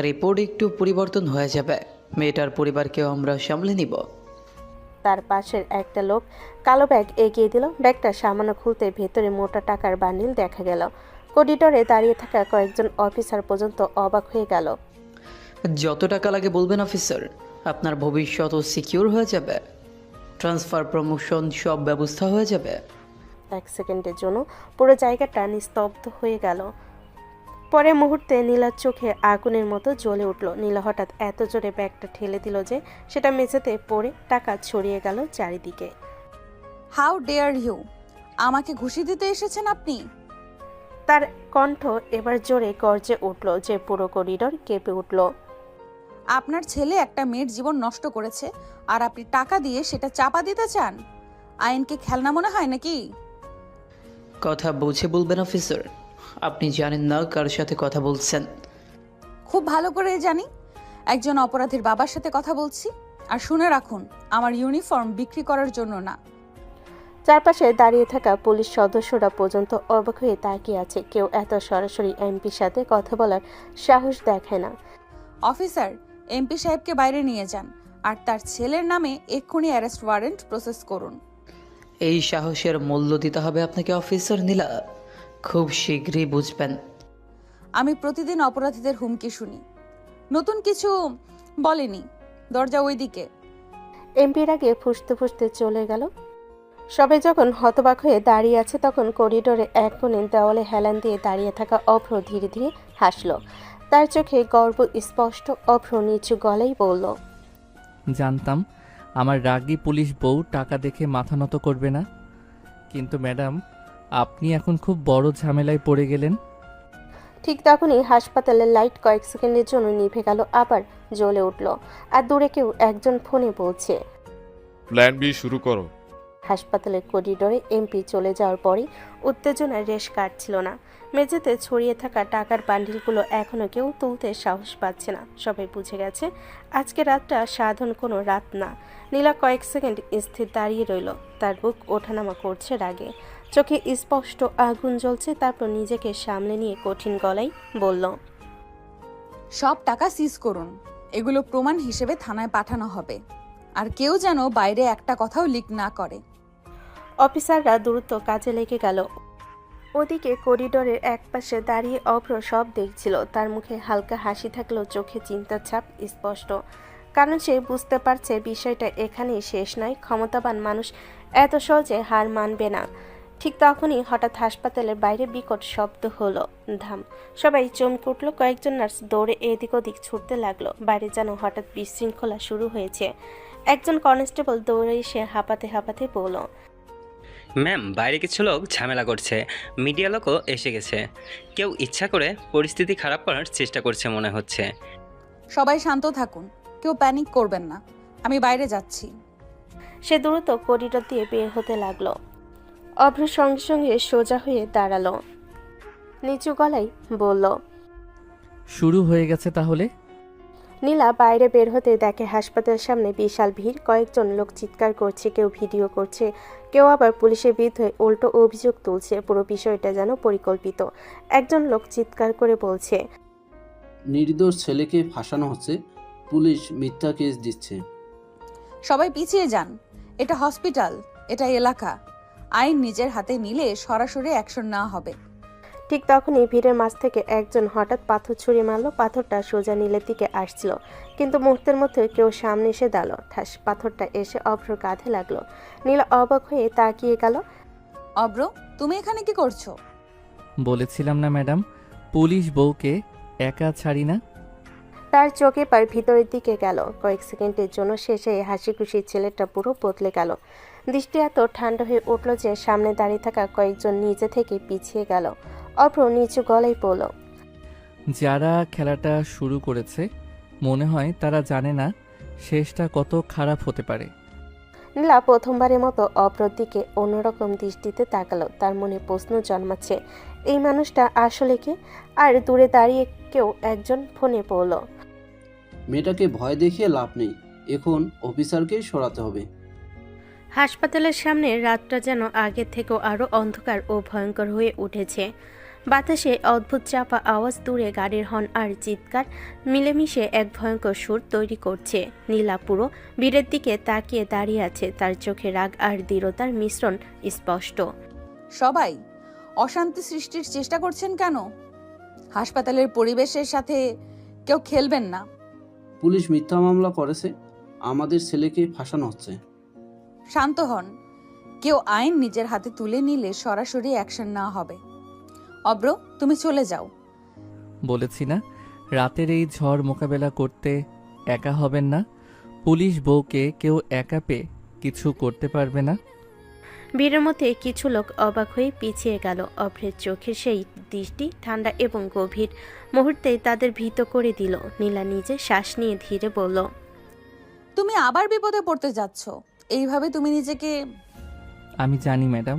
রিপোর্ট একটু পরিবর্তন হয়ে যাবে। মেয়েটার পরিবারকেও আমরা সামলে নিব।
তার পাশের একটা লোক কালো ব্যাগ এগিয়ে দিল। ব্যাগটা সামান্য খুলতে ভেতরে মোটা টাকার বান্ডিল দেখা গেল। করিডোরে দাঁড়িয়ে থাকা কয়েকজন অফিসার পর্যন্ত অবাক হয়ে গেল।
যত টাকা লাগে বলবেন অফিসার, আপনার ভবিষ্যৎও সিকিউর হয়ে যাবে। ট্রান্সফার, প্রমোশন সব ব্যবস্থা হয়ে যাবে।
এক সেকেন্ডের জন্য পুরো জায়গাটা নিস্তব্ধ হয়ে গেল। পরে মুহূর্তে নীলার চোখে আগুনের মতো জ্বলে উঠল। নীলা হঠাৎ এত জোরে ব্যাগটা ঠেলে দিল যে সেটা মেঝেতে পড়ে টাকা ছড়িয়ে গেল চারিদিকে।
How dare you! আমাকে ঘুষি দিতে এসেছেন আপনি?
তার কণ্ঠ এবার জোরে গর্জে উঠল যে পুরো করিডোর কেঁপে উঠল।
আপনার ছেলে একটা মেয়ের জীবন নষ্ট করেছে, আর আপনি টাকা দিয়ে সেটা চাপা দিতে চান? আইনকে খেলনা মনে হয় নাকি?
কথা বুঝে বলবেন অফিসার। আপনি জানেন না কার সাথে কথা বলছেন।
খুব ভালো করে জানি। একজন অপরাধীর বাবার সাথে কথা বলছি। আর শুনে রাখুন, আমার ইউনিফর্ম বিক্রি করার জন্য না।
চারপাশে দাঁড়িয়ে থাকা পুলিশ সদস্যরা পর্যন্ত অবাক হয়ে তাকিয়ে আছে। কেউ এত সরাসরি এমপির সাথে কথা বলার সাহস দেখায় না।
অফিসার, এমপি সাহেবকে বাইরে নিয়ে যান আর তার ছেলের নামে এক্ষুনি অ্যারেস্ট ওয়ারেন্ট প্রসেস করুন।
এই সাহসের মূল্য দিতে হবে আপনাকে অফিসার নীলা, খুব শীঘ্রই বুঝবেন।
আমি প্রতিদিন অপরাধীদের হুমকি শুনি, নতুন কিছু বলেনি। দরজা ওইদিকে।
এমপির আগে ফুসতে ফুসতে চলে গেল। সবাই যখন হতবাক হয়ে দাঁড়িয়ে আছে তখন করিডোরে এক কোণে দেওয়ালে হেলান দিয়ে দাঁড়িয়ে থাকা অভ্র ধীরে ধীরে হাসল। তার চোখে গর্ব স্পষ্ট। অভ্র নিচু গলায় বলল,
জানতাম আমার রাগী পুলিশ বউ টাকা দেখে মাথা নত করবে না, কিন্তু ম্যাডাম আপনি এখন খুব বড় ঝামেলায় পড়ে গেলেন।
ঠিক তখনই হাসপাতালের লাইট কয়েক সেকেন্ডের জন্য নিভে গেল, আবার জ্বলে উঠল। আর দূরে কেউ একজন ফোনে বলছে।
প্ল্যান বি শুরু করো।
হাসপাতালের করিডোরে এমপি চলে যাওয়ার পরই উত্তেজনার রেশ কাটছিল না। মেঝেতে ছড়িয়ে থাকা টাকার বান্ডিলগুলো এখনো কেউ তুলতে সাহস পাচ্ছে না। সবাই বুঝে গেছে আজকে রাতটা সাধারণ কোনো রাত না। নীলা কয়েক সেকেন্ড স্থির দাঁড়িয়ে রইল। তার বুক ওঠানামা করছে রাগে, চোখে স্পষ্ট আগুন জ্বলছে। তারপর নিজেকে সামলে নিয়ে কঠিন গলায় বলল,
সব টাকা সিজ করুন, এগুলো প্রমাণ হিসেবে থানায় পাঠানো হবে। আর কেউ যেন বাইরে একটা কথাও লিক না করে।
অফিসাররা দ্রুত কাজে লেগে গেল। ওদিকে করিডোরের একপাশে দাঁড়িয়ে অভ্র সব দেখছিল। তার মুখে হালকা হাসি থাকলেও চোখে চিন্তার ছাপ স্পষ্ট, কারণ সে বুঝতে পারছে বিষয়টা এখানেই শেষ নয়। ক্ষমতাবান মানুষ এত সহজে হার মানবে না। ঠিক তখনই হঠাৎ হাসপাতালের বাইরে বিকট শব্দ হলো, ধাম। সবাই চমকে উঠল। কয়েকজন নার্স দৌড়ে এদিক ওদিক ছুটতে লাগলো। বাইরে যেন হঠাৎ বিশৃঙ্খলা শুরু হয়েছে। একজন কনস্টেবল দৌড়ে এসে হাঁপাতে হাঁপাতে বলল,
ম্যাম, বাইরে কিছু লোক ঝামেলা করছে, মিডিয়া লোকও এসে গেছে। কেউ ইচ্ছা করে পরিস্থিতি খারাপ করার চেষ্টা করছে মনে হচ্ছে।
সবাই শান্ত থাকুন, কেউ প্যানিক করবেন না, আমি বাইরে যাচ্ছি।
সে দ্রুত করিডোর দিয়ে বের হতে লাগলো। অভ্র সঙ্গে সঙ্গে সোজা হয়ে দাঁড়ালো, নিচু গলায় বলল,
শুরু হয়ে গেছে তাহলে।
নীলা বাইরে বের হতে দেখে হাসপাতালের সামনে বিশাল ভিড়। কয়েকজন লোক চিৎকার করছে, কেউ ভিডিও করছে, কেউ আবার পুলিশের বিরুদ্ধে উল্টো অভিযোগ তুলছে। পুরো বিষয়টা যেন পরিকল্পিত। একজন লোক চিৎকার করে বলছে,
নির্দোষ ছেলেকে ফাঁসানো হচ্ছে, পুলিশ মিথ্যা কেস দিচ্ছে।
সবাই পিছিয়ে যান, এটা হসপিটাল, এটা এলাকা। আইন নিজের হাতে নিলে সরাসরি অ্যাকশন নেওয়া হবে।
ঠিক তখনই ভিড়ের মাঝ থেকে একজন হঠাৎ পাথর ছুঁড়ে মারল। পাথরটা সোজা নীলের দিকে আসছিল, কিন্তু মুহূর্তের মধ্যে কেউ সামনে এসে দাঁড়ালো। ঠাস, পাথরটা এসে অভ্রর কাঁধে লাগলো। নীলা অবাক হয়ে তাকিয়ে গেল।
অব্র, তুমি এখানে কি করছো?
বলেছিলাম না ম্যাডাম, পুলিশ বউকে একা ছাড়ি না।
তার চোখে পার ভিতরের দিকে গেল। কয়েক সেকেন্ডের জন্য শেষে হাসি খুশি ছেলেটা পুরো বদলে গেল। দৃষ্টি এত ঠান্ডা হয়ে উঠল যে সামনে দাঁড়িয়ে থাকা কয়েকজন নিজে থেকে পিছিয়ে গেল। অভ্র নিচু গলায় বলল,
যারা খেলাটা শুরু করেছে মনে হয় তারা জানে না শেষটা কত খারাপ হতে পারে।
নীলা প্রথমবারের মতো অভ্রর দিকে অন্যরকম দৃষ্টিতে তাকালো। তার মনে প্রশ্ন জন্মাচ্ছে, এই মানুষটা আসলে কে? আর দূরে দাঁড়িয়ে কেউ একজন ফোনে বলল,
মেয়েটাকে ভয় দেখিয়ে লাভ নেই, এখন অফিসারকেই সরাতে হবে।
হাসপাতালের সামনে রাতটা যেন আগের থেকেও আরো অন্ধকার ও ভয়ঙ্কর হয়ে উঠেছে। বাতাসে অদ্ভুত চাপা আওয়াজ, দূরে গাড়ির হর্ন আর চিৎকার মিলেমিশে এক ভয়ঙ্কর সুর তৈরি করছে। নীলা পুরো ভিড়ের দিকে তাকিয়ে দাঁড়িয়ে আছে। তার চোখে রাগ আর দৃঢ়তার মিশ্রণ স্পষ্ট।
সবাই অশান্তি সৃষ্টির চেষ্টা করছেন কেন? হাসপাতালের পরিবেশের সাথে কেউ খেলবেন না।
পুলিশ মিথ্যা মামলা করেছে, আমাদের ছেলেকে ফাঁসানো হচ্ছে।
শান্ত হন, কেউ আইন নিজের হাতে তুলে নিলে সরাসরি অ্যাকশন নেওয়া হবে। অব্র, তুমি চলে যাও।
বলেছি না, রাতের এই ঝড় মোকাবেলা করতে একা হবেন না। পুলিশ বউকে কেউ একা পেয়ে কিছু করতে পারবে না।
ভিড়ের মধ্যে কিছু লোক অবাক হয়ে পিছিয়ে গেল। অভ্রের চোখের সেই দৃষ্টি ঠান্ডা এবং গভীর, মুহূর্তেই তাদের ভীত করে দিল। নীলা নিজে শ্বাস নিয়ে ধীরে বলল,
তুমি আবার বিপদে পড়তে যাচ্ছ। এইভাবে তুমি নিজেকে...
আমি জানি ম্যাডাম,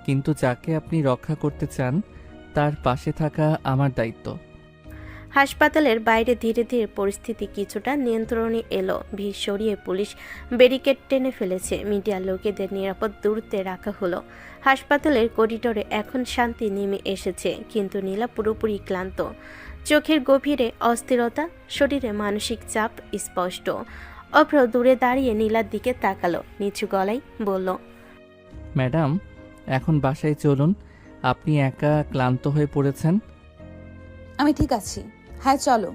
কিন্তু যাকে আপনি রক্ষা করতে চান তার পাশে থাকা আমার দায়িত্ব।
হাসপাতালের বাইরে ধীরে ধীরে পরিস্থিতি কিছুটা নিয়ন্ত্রণে এলো। ভিড় সরিয়ে পুলিশ ব্যারিকেড টেনে ফেলেছে। মিডিয়ার লোকেদের নিরাপদ দূরত্বে রাখা হলো। হাসপাতালের করিডোরে এখন শান্তি নেমে এসেছে, কিন্তু নীলা পুরোপুরি ক্লান্ত। চোখের গভীরে অস্থিরতা, শরীরে মানসিক চাপ স্পষ্ট। অভ্র দূরে দাঁড়িয়ে নীলার দিকে তাকালো, নিচু গলায় বলল,
ম্যাডাম, এখন বাসায় চলুন। আপনি একা ক্লান্ত হয়ে পড়েছেন।
আমি ঠিক আছি। হ্যাঁ চলো।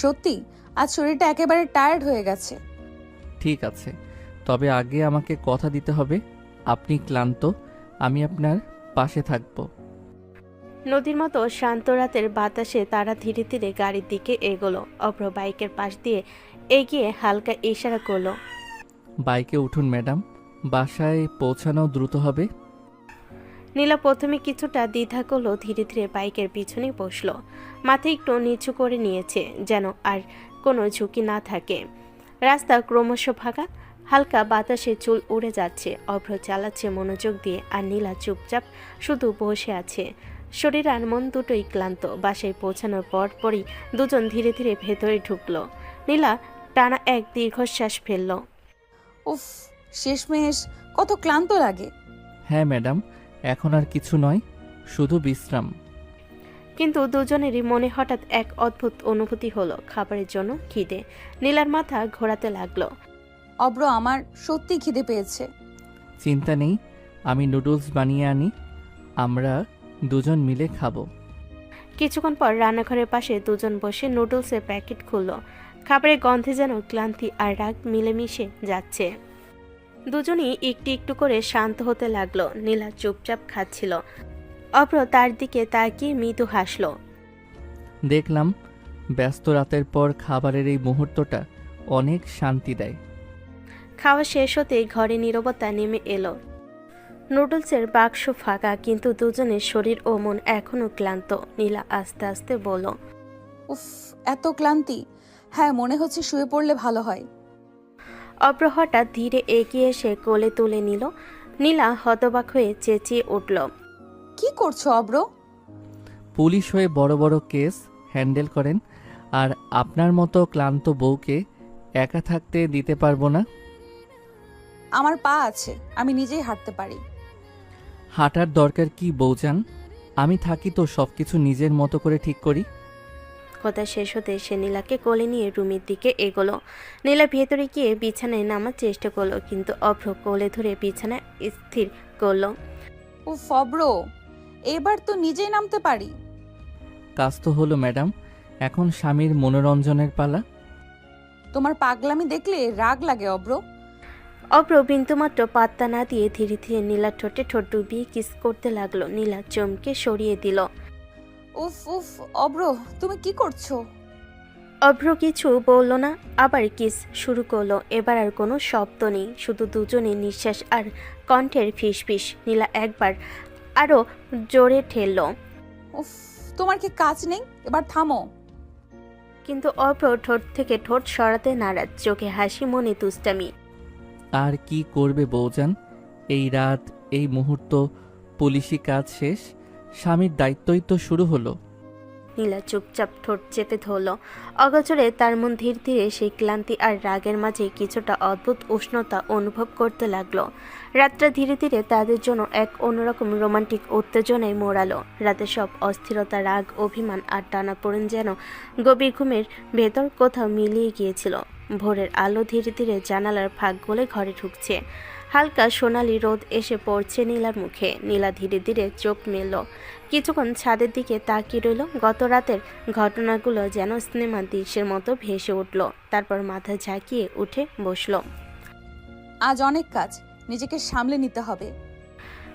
সত্যি আজ শরীরটা একেবারে টায়ার্ড হয়ে গেছে।
ঠিক আছে, তবে আগে আমাকে কথা দিতে হবে। আপনি ক্লান্ত, আমি আপনার পাশে থাকব।
নদীর মতো শান্ত রাতের বাতাসে তারা ধীরে ধীরে গাড়ির দিকে এগোলো। অভ্র বাইকের পাশ দিয়ে এগিয়ে হালকা ইশারা করলো।
বাইকে উঠুন ম্যাডাম, বাসায় পৌঁছানো দ্রুত হবে।
নীলা প্রথমে কিছুটা দ্বিধা করলো, ধীরে ধীরে বাইকের পিছনে বসলো। মাথা একটু নিচু করে নিয়েছে যেন আর কোনো ঝুঁকি না থাকে। রাস্তা ক্রমশ ফাঁকা, হালকা বাতাসে চুল উড়ে যাচ্ছে। অভ্র চালাচ্ছে মনোযোগ দিয়ে, আর নীলা চুপচাপ শুধু বসে আছে। শরীর আর মন দুটোই ক্লান্ত। বাসায় পৌঁছানোর পরপরই দুজন ধীরে ধীরে ভেতরে ঢুকলো। নীলা টানা এক দীর্ঘশ্বাস ফেলল।
উফ, শেষমেশ কত ক্লান্ত লাগে।
হ্যাঁ ম্যাডাম, এখন আর কিছু নয়, শুধু বিশ্রাম।
কিন্তু দুজনেরই মনে হঠাৎ এক অদ্ভুত অনুভূতি হলো, খাবারের জন্য খিদে। নীলার মাথা ঘোরাতে লাগলো।
অব্র, আমার সত্যি খিদে পেয়েছে।
চিন্তা নেই, আমি নুডলস বানিয়ে আনি, আমরা দুজন মিলে খাবো।
কিছুক্ষণ পর রান্নাঘরের পাশে দুজন বসে নুডলসের প্যাকেট খুলল। খাবারের গন্ধে যেন ক্লান্তি আর রাগ মিলেমিশে যাচ্ছে। দুজনই একটু একটু করে শান্ত হতে লাগলো। নীলা চুপচাপ খাচ্ছিল। অভ্র তার দিকে তাকিয়ে মৃদু হাসলো।
দেখলাম ব্যস্ত রাতের পর খাবারের এই মুহূর্তটা অনেক শান্তি দেয়।
খাওয়া শেষ হতেই ঘরে নীরবতা নেমে এলো। নুডলসের বাক্স ফাঁকা, কিন্তু দুজনের শরীর ও মন এখনো ক্লান্ত। নীলা আস্তে আস্তে বলল,
উফ, এত ক্লান্তি। হ্যাঁ, মনে হচ্ছে শুয়ে পড়লে ভালো হয়।
অভ্র হঠাৎ ধীরে এগিয়ে এসে কোলে তুলে নিল। নীলা হতবাক হয়ে চেঁচিয়ে উঠল।
কি করছো অব্র?
পুলিশ হয়ে বড় বড় কেস হ্যান্ডেল করেন, আর আপনার মতো ক্লান্ত বউকে একা থাকতে দিতে পারবো না।
আমার পা আছে, আমি নিজেই হাঁটতে পারি।
হাঁটার দরকার কি বউজান? আমি থাকি তো সবকিছু নিজের মতো করে ঠিক করি।
কথা শেষ হতে সে নীলাকে কোলে নিয়ে রুমের দিকে এগোলো। নীলা ভেতরে গিয়ে বিছানায় নামার চেষ্টা করলো, কিন্তু অভ্র কোলে ধরে বিছানায় স্থির করলো।
উফ অব্র, এবার তো নিজেই নামতে পারি।
কাজ তো হলো ম্যাডাম, এখন স্বামীর মনোরঞ্জনের পালা।
তোমার পাগলামি দেখলে রাগ লাগে অব্র।
অভ্র বিন্দুমাত্র পাত্তা না দিয়ে ধীরে ধীরে নীলার ঠোঁটে ঠোঁট ডুবিয়ে কিস করতে লাগলো। নীলা চমকে সরিয়ে দিল।
উফ উফ অব্র, তুমি কি করছো?
অভ্র কিছু বলল না, আবার কিস শুরু করলো। এবার আর কোনো শব্দ নেই, শুধু দুজনের নিঃশ্বাস আর কণ্ঠের ফিসফিস। নীলা একবার আরো জোরে ঠেলল।
উফ, তোমার কি কাজ নেই? এবার থামো।
কিন্তু অভ্র ঠোঁট থেকে ঠোঁট সরাতে নারাজ, চোখে হাসি, মনে তুষ্টামি।
আর কি করবে বউজান, এই রাত, এই মুহূর্ত, পুলিশি কাজ শেষ, স্বামীর দায়িত্বই তো শুরু হলো।
নীলা চুপচাপ ঠোঁট চেপে ধরল। অগোচরে তার মন ধীরে ধীরে সেই ক্লান্তি আর রাগের মাঝে কিছুটা অদ্ভুত উষ্ণতা অনুভব করতে লাগলো। রাতটা ধীরে ধীরে তাদের জন্য এক অন্যরকম রোমান্টিক উত্তেজনায় মোড়ালো। রাতে সব অস্থিরতা, রাগ, অভিমান আর টানাপোড়েন যেন গভীর ঘুমের ভেতর কোথাও মিলিয়ে গিয়েছিল। ভোরের আলো ধীরে ধীরে জানালার ফাঁক গলে ঘরে ঢুকছে। হালকা সোনালি রোদ এসে পড়ছে নীলার মুখে। নীলা ধীরে ধীরে চোখ মেলল। কিছুক্ষণ ছাদের দিকে তাকিয়ে রইল। গত রাতের ঘটনাগুলো যেন সিনেমা দৃশ্যের মতো ভেসে উঠল। তারপর মাথা ঝাঁকিয়ে উঠে বসল।
আজ অনেক কাজ, নিজেকে সামলে নিতে হবে।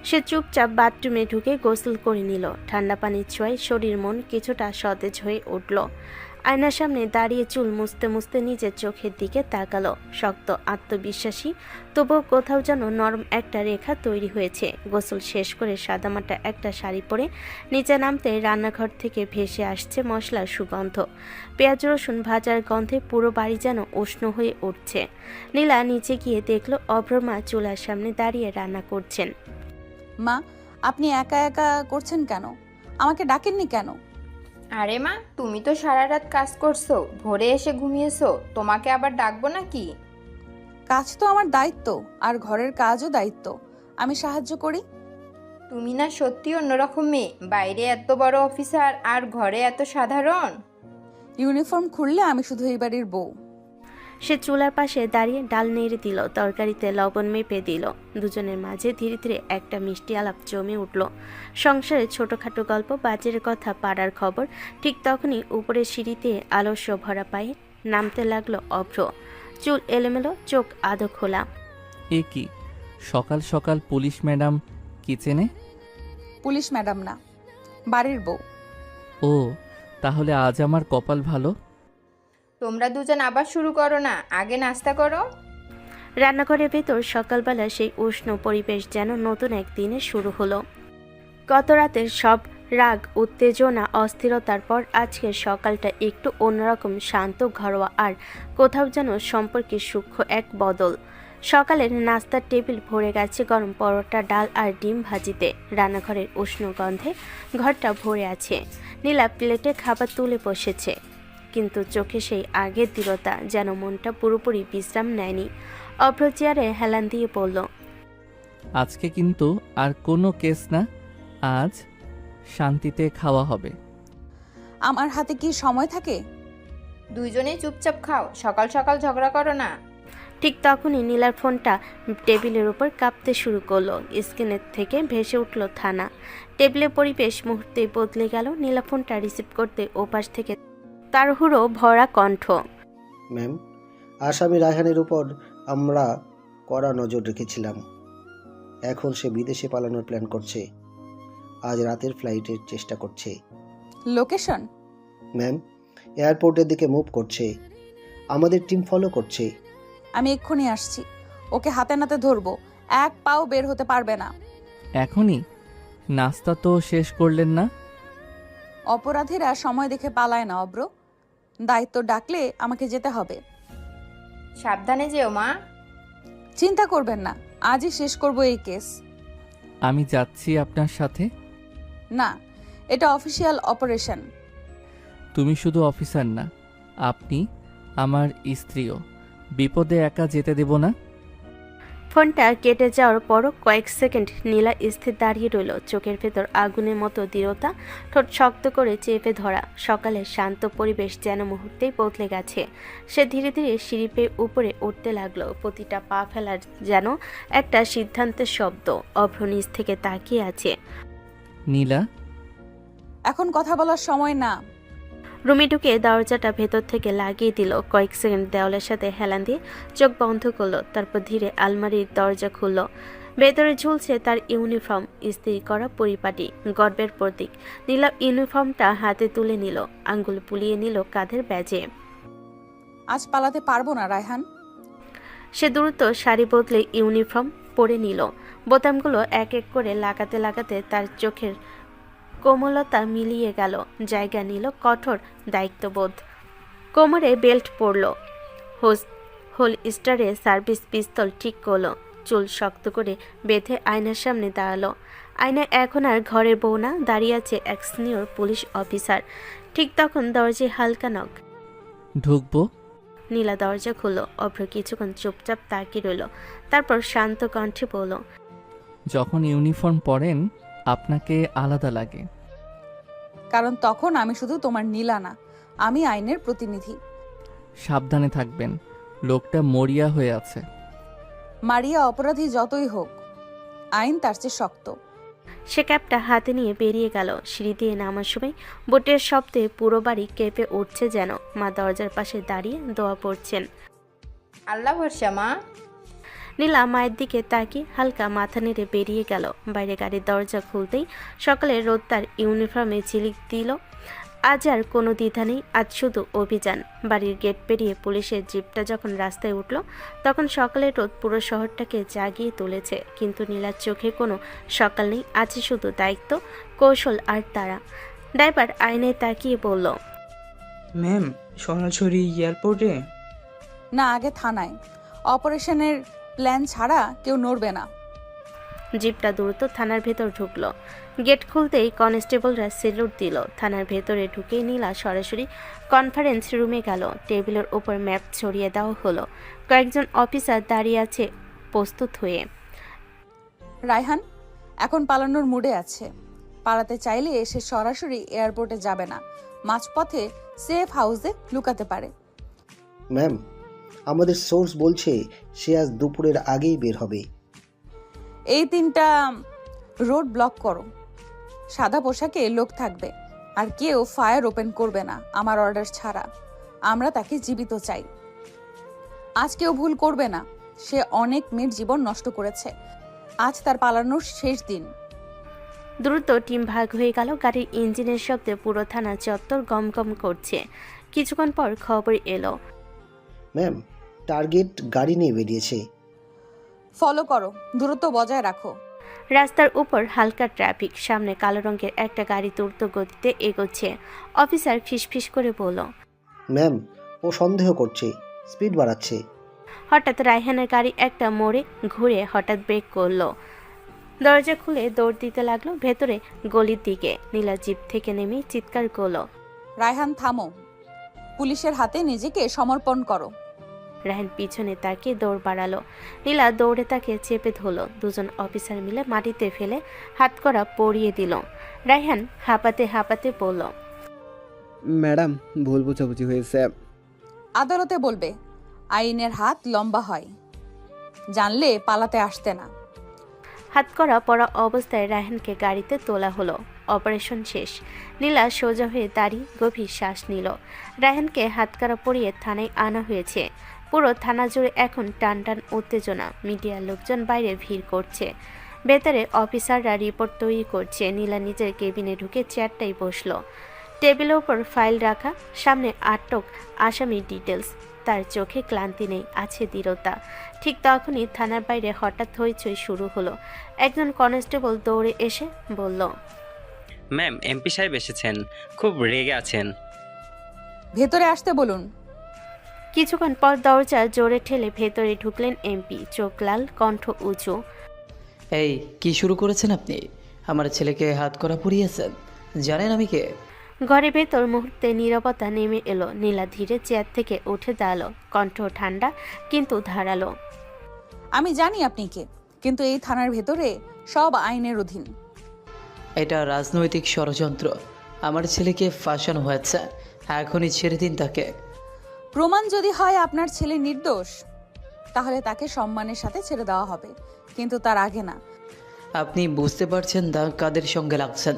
সে চুপচাপ বাথরুমে ঢুকে গোসল করে নিল। ঠান্ডা পানির ছোঁয়ায় শরীর মন কিছুটা সতেজ হয়ে উঠল। আয়নার সামনে দাঁড়িয়ে চুল মুছতে মুছতে নিজের চোখের দিকে তাকালো। শক্ত, আত্মবিশ্বাসী, তবুও কোথাও যেন নরম একটা রেখা তৈরি হয়েছে। গোসল শেষ করে সাদামাটা একটা শাড়ি পরে নিচে নামতে রান্নাঘর থেকে ভেসে আসছে মশলার সুগন্ধ। পেঁয়াজ রসুন ভাজার গন্ধে পুরো বাড়ি যেন উষ্ণ হয়ে উঠছে। নীলা নিচে গিয়ে দেখলো অভ্র মা চুলার সামনে দাঁড়িয়ে রান্না করছেন।
মা, আপনি একা একা করছেন কেন? আমাকে ডাকেননি কেন?
আরে মা, তুমি তো সারা রাত কাজ করছো, ভোরে এসে ঘুমিয়েছো, তোমাকে আবার ডাকবো নাকি?
কাজ তো আমার দায়িত্ব, আর ঘরের কাজও দায়িত্ব। আমি সাহায্য করি।
তুমি না সত্যি অন্যরকম মেয়ে, বাইরে এত বড় অফিসার আর ঘরে এত সাধারণ।
ইউনিফর্ম খুললে আমি শুধু এই বাড়ির বউ।
সে চুলার পাশে দাঁড়িয়ে ডাল নেড়ে দিল, তরকারিতে লবণ মেপে দিল। দুজনের মাঝে ধীরে ধীরে একটা মিষ্টি আলাপ জমে উঠল। সংসারের ছোটখাটো গল্প, বাজারের কথা, পাড়ার খবর। ঠিক তখনই উপরের সিঁড়িতে আলস্য ভরা পায়ে নামতে লাগলো অভ্র। চুল এলোমেলো, চোখ আধো খোলা।
এ কি সকাল সকাল পুলিশ ম্যাডাম কিচেনে?
পুলিশ ম্যাডাম না, বাড়ির বউ।
ও, তাহলে আজ আমার কপাল ভালো।
তোমরা দুজন আবার শুরু করো না, আগে নাস্তা করো।
রান্নাঘরের ভেতর সকালবেলা সেই উষ্ণ পরিবেশ যেন নতুন এক দিনে শুরু হলো। গত রাতের সব রাগ, উত্তেজনা, অস্থিরতার পর আজকের সকালটা একটু অন্যরকম, শান্ত, ঘরোয়া, আর কোথাও যেন সম্পর্কে সূক্ষ্ম এক বদল। সকালের নাস্তার টেবিল ভরে গেছে গরম পরোটা, ডাল আর ডিম ভাজিতে। রান্নাঘরের উষ্ণ গন্ধে ঘরটা ভরে আছে। নীলা প্লেটে খাবার তুলে বসেছে, কিন্তু চোখে সেই আগের দৃঢ়তা, যেন মনটা পুরোপুরি বিশ্রাম নেয়নি। অভ্র চেয়ারে হেলান দিয়ে বলল,
আজকে কিন্তু আর কোনো কেস না, আজ শান্তিতে খাওয়া হবে।
আমার হাতে কি সময় থাকে?
দুইজনেই চুপচাপ খাও, সকাল সকাল ঝগড়া করো না।
ঠিক তখনই নীলার ফোনটা টেবিলের উপর কাঁপতে শুরু করলো। স্ক্রিনের থেকে ভেসে উঠল থানা। টেবিলের পরিবেশ মুহূর্তেই বদলে গেল। নীলা ফোনটা রিসিভ করতে ওপাশ থেকে তাড়াহুড়ো ভরা কণ্ঠ।
ম্যাম, আসামি রায়হানের উপর আমরা কড়া নজর রেখেছিলাম। এখন সে বিদেশে পালানোর প্ল্যান করছে। আজ রাতের ফ্লাইটের চেষ্টা করছে।
লোকেশন?
ম্যাম, এয়ারপোর্টের দিকে মুভ করছে। আমাদের টিম ফলো করছে।
আমি এক্ষুনি আসছি। ওকে হাতে নাতে ধরবো, এক পাও বের হতে পারবে না।
এখনই? নাস্তা তো শেষ করলেন না?
অপরাধীরা সময় দেখে পালায় না অব্র। দায়িত্ব ডাকলে আমাকে যেতে হবে।
সাবধানে যেও মা।
চিন্তা করবেন না, আজই শেষ করব এই কেস।
আমি যাচ্ছি আপনার সাথে।
না, এটা অফিসিয়াল অপারেশন।
তুমি শুধু অফিসার না, আপনি আমার স্ত্রীও। বিপদে একা যেতে দেব না।
ফোনটা কেটে যাওয়ার পরও কয়েক সেকেন্ড নীলা স্থির দাঁড়িয়ে রইল। চোখের ভেতর আগুনের মতো দৃঢ়তা, ঠোঁট শক্ত করে চেপে ধরা। সকালের শান্ত পরিবেশ যেন মুহূর্তেই বদলে গেছে। সে ধীরে ধীরে সিঁড়ি পেয়ে উপরে উঠতে লাগলো। প্রতিটা পা ফেলার যেন একটা সিদ্ধান্তের শব্দ। অভ্র নিচ থেকে তাকিয়ে আছে।
নীলা,
এখন কথা বলার সময় না।
রুমে ঢুকে দরজাটা ভেতর থেকে লাগিয়ে দিল। কয়েক সেকেন্ড দেওয়ালের সাথে হেলান দিয়ে চোখ বন্ধ করলো। তারপর ধীরে আলমারির দরজা খুলল। ভেতরে ঝুলছে তার ইউনিফর্ম, ইস্ত্রি করা পরিপাটি, গর্বের প্রতীক। নীলা ইউনিফর্মটা হাতে তুলে নিল, আঙ্গুল বুলিয়ে নিল কাঁধের ব্যাজে।
আজ পালাতে পারবো না রায়হান।
সে দ্রুত শাড়ি বদলে ইউনিফর্ম পরে নিল। বোতামগুলো এক এক করে লাগাতে লাগাতে তার চোখের কোমলতা মিলিয়ে গেল। জায়গা নিল কঠোর দায়িত্ববোধ। কোমরে বেল্ট পরল, হোল স্টারে সার্ভিস পিস্তল ঠিক করলো। চুল শক্ত করে বেঁধে আয়নার সামনে দাঁড়ালো। আয়নায় এখন আর ঘরের বউ না, দাঁড়িয়ে আছে এক সিনিয়র পুলিশ অফিসার। ঠিক তখন দরজায় হালকা নক।
ঢুকবো?
নীলা দরজা খুলল। অভ্র কিছুক্ষণ চুপচাপ তাকিয়ে রইল। তারপর শান্ত কণ্ঠে বলল,
যখন ইউনিফর্ম পরেন আপনাকে আলাদা লাগে।
কারণ তখন আমি শুধু তোমার নীলা না, আমি আইনের প্রতিনিধি।
সাবধানে থাকবেন, লোকটা মরিয়া হয়ে আছে।
মারিয়া অপরাধী যতই হোক, আইন তার চেয়ে শক্ত।
সে ক্যাপটা হাতে নিয়ে বেরিয়ে গেল। সিঁড়ি দিয়ে নামার সময় বোটের শব্দে পুরো বাড়ি কেঁপে উঠছে যেন। মা দরজার পাশে দাঁড়িয়ে দোয়া পড়ছেন।
আল্লাহ ভরসা মা।
নীলা মায়ের দিকে তাকিয়ে হালকা মাথা নেড়ে বেরিয়ে গেল। বাইরে গাড়ির দরজা খুলতেই সকালে রোদ তার ইউনিফর্মে ঝিলিক দিল। আজ আর কোনো দ্বিধা নেই, আজ শুধু অভিযান। বাড়ির গেট পেরিয়ে পুলিশের জিপটা যখন রাস্তায় উঠল, তখন সকালের রোদ পুরো শহরটাকে জাগিয়ে তুলেছে। কিন্তু নীলার চোখে কোনো সকাল নেই, আছে শুধু দায়িত্ব, কৌশল আর তারা। ড্রাইভার আয়নায় তাকিয়ে বলল,
ম্যাম, সরাসরি এয়ারপোর্টে?
না, আগে থানায়। অপারেশনের প্ল্যান ছাড়া কেউ নড়বে না।
জিপটা দ্রুত থানার ভেতর ঢুকলো। গেট খুলতেই কনস্টেবলরা সেলুট দিল। থানার ভেতরে ঢুকেই নীলা সরাসরি কনফারেন্স রুমে গেল। টেবিলের উপর ম্যাপ ছড়িয়ে দেওয়া হলো। কয়েকজন অফিসার দাঁড়িয়ে আছে প্রস্তুত হয়ে।
রায়হান এখন পালানোর মুডে আছে। পালাতে চাইলে সে সরাসরি এয়ারপোর্টে যাবে না, মাঝপথে সেফ হাউসে লুকাতে পারে।
ম্যাম, আমাদের সোর্স বলছে সে আজ দুপুরের আগেই বের হবে।
এই 3টা রোড ব্লক করো। সাদা পোশাকে লোক থাকবে আর কেউ ফায়ার ওপেন করবে না আমার অর্ডার ছাড়া। আমরা তাকে জীবিত চাই। আজ কেউ ভুল করবে না। সে অনেক মেয়ের জীবন নষ্ট করেছে। আজ তার পালানোর শেষ দিন।
দ্রুত টিম ভাগ হয়ে গেল। গাড়ির ইঞ্জিনের শব্দে পুরো থানা চত্বর গমগম করছে। কিছুক্ষণ পর খবর এলো,
ম্যাম, টার্গেট গাড়ি নিয়ে বেরিয়েছে।
ফলো করো, দূরত্ব বজায় রাখো।
রাস্তার উপর হালকা ট্রাফিক। সামনে কালো রঙের একটা গাড়ি দ্রুত গতিতে এগোচ্ছে। অফিসার ফিসফিস করে বলল,
ম্যাম, ও সন্দেহ করছে, স্পিড বাড়াচ্ছে।
হঠাৎ রায়হানের গাড়ি একটা মোড়ে ঘুরে হঠাৎ ব্রেক করলো। দরজা খুলে দৌড় দিতে লাগলো ভেতরে গলির দিকে। নীলা জিপ থেকে নেমে চিৎকার করলো,
রায়হান থামো, পুলিশের হাতে নিজেকে সমর্পণ করো।
রায়হান পিছনে তাকে দৌড় বাড়ালো। নীলা দৌড়ে তাকে চেপে ধরলো। দুজন অফিসার মিলে মাটিতে ফেলে হাতকড়া পরিয়ে দিল। রায়হান হাঁপাতে হাঁপাতে বলল,
ম্যাডাম, ভুল বুঝাবুঝি হয়েছে।
আদালতে বলবে আইনের হাত লম্বা হয়। জানলে পালাতে আসতে না।
হাতকড়া পরা অবস্থায় রায়হানকে গাড়িতে তোলা হলো। অপারেশন শেষ। নীলা সোজা হয়ে দাঁড়িয়ে গভীর শ্বাস নিল। রায়হানকে হাতকড়া পরিয়ে থানায় আনা হয়েছে। পুরো থানা জুড়ে এখন টান টান উত্তেজনা। মিডিয়ার লোকজন বাইরে ভিড় করছে। ভেতরে অফিসাররা রিপোর্ট তৈরি করছে। নীলা নিজের কেবিনে ঢুকে চেয়ারটাই বসলো। টেবিলের উপর ফাইল রাখা, সামনে আটক আসামির ডিটেলস। তার চোখে ক্লান্তি নেই, আছে দৃঢ়তা। ঠিক তখনই থানার বাইরে হঠাৎ হইচই শুরু হলো। একজন কনস্টেবল দৌড়ে এসে বলল,
ম্যাম, এমপি সাহেব এসেছেন, খুব রেগে আছেন।
ভেতরে আসতে বলুন।
কিছুক্ষণ পর দরজা জোরে ঠেলে ভেতরে ঢুকলেন এমপি। চোখ লাল, কণ্ঠ উঁচু।
এই কি শুরু করেছেন আপনি? আমার ছেলেকে হাত করা পুড়িয়েছেন। জানেন আমি কে?
ঘরের ভেতর মুহূর্তে নীরবতা নেমে এলো। নীলা ধীরে চেয়ার থেকে উঠে দাঁড়ালো, কণ্ঠ ঠান্ডা কিন্তু ধারালো।
আমি জানি আপনি কে, কিন্তু এই থানার ভেতরে সব আইনের অধীন।
এটা রাজনৈতিক ষড়যন্ত্র। আমার ছেলেকে ফাঁসানো হয়েছে। এখনই ছেড়ে দিন তাকে।
প্রমাণ যদি হয় আপনার ছেলে নির্দোষ, তাহলে তাকে সম্মানের সাথে ছেড়ে দেওয়া হবে, কিন্তু তার আগে না।
আপনি বুঝতে পারছেন না কাদের সঙ্গে লাগছেন?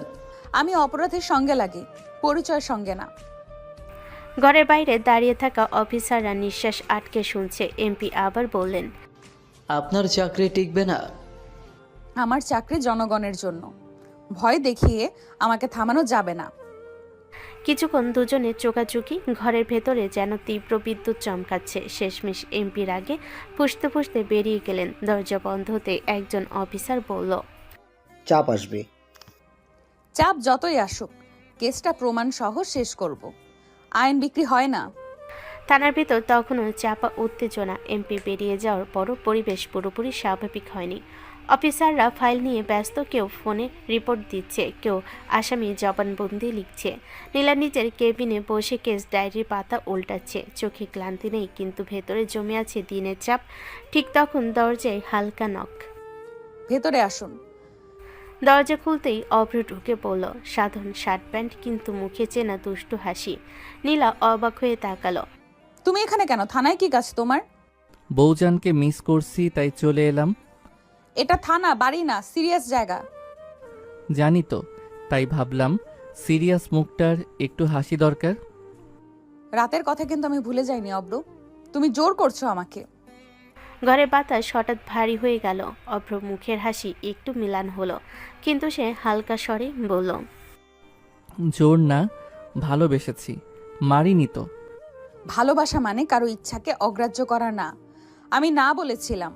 আমি অপরাধের সঙ্গে লাগি, পরিচয়ের সঙ্গে না।
ঘরের বাইরে দাঁড়িয়ে থাকা অফিসাররা নিঃশ্বাস আটকে শুনছে। এমপি আবার বললেন,
আপনার চাকরি টিকবে না।
আমার চাকরি জনগণের জন্য। ভয় দেখিয়ে আমাকে থামানো যাবে না।
কিছুক্ষণ দুজনে চোকাচুকি। ঘরের ভেতরে যেন তীব্র বিদ্যুৎ চমকাচ্ছে। শেষমেশ এমপির আগে ফুঁসতে ফুঁসতে বেরিয়ে গেলেন। দরজা বন্ধ হতে একজন অফিসার বলল,
চাপ আসবে।
চাপ যতই আসুক, কেসটা প্রমাণ সহ শেষ করব। আইন বিক্রি হয় না।
থানার ভিতর তখনও চাপা উত্তেজনা। এমপি বেরিয়ে যাওয়ার পরও পরিবেশ পুরোপুরি স্বাভাবিক হয়নি। অফিসাররা ফাইল নিয়ে ব্যস্ত, কেউ ফোনে রিপোর্ট দিচ্ছে, কেউ আসামি জবানবন্দি লিখছে। নীলা নিজের কেবিনে বসে কেস ডায়েরির পাতা উল্টাচ্ছে। চোখে ক্লান্তি নেই, কিন্তু ভেতরে জমে আছে দিনের চাপ। ঠিক তখন দরজায় হালকা নক।
ভেতরে আসুন।
দরজা খুলতেই অভ্র ঢুকে পড়ল। সাধারণ শার্ট প্যান্ট, কিন্তু মুখে চেনা দুষ্টু হাসি। নীলা অবাক হয়ে তাকালো।
তুমি এখানে কেন? থানায় কি কাজ তোমার?
বউজানকে মিস করছি, তাই চলে এলাম।
এটা থানা, বাড়ি না, সিরিয়াস জায়গা।
জানি তো, তাই ভাবলাম সিরিয়াস মুখটার একটু হাসি দরকার।
রাতের কথা কিন্তু আমি ভুলে যাইনি অব্র। তুমি জোর করছো আমাকে।
ঘরে বাতাস হঠাৎ ভারী হয়ে গেল। অভ্র মুখের হাসি একটু মিলান হলো, কিন্তু সে হালকা স্বরে বলল,
জোর না, ভালোবেসেছি, মারিনি তো।
ভালোবাসা মানে কারো ইচ্ছাকে অগ্রাহ্য করা না। আমি না বলেছিলাম।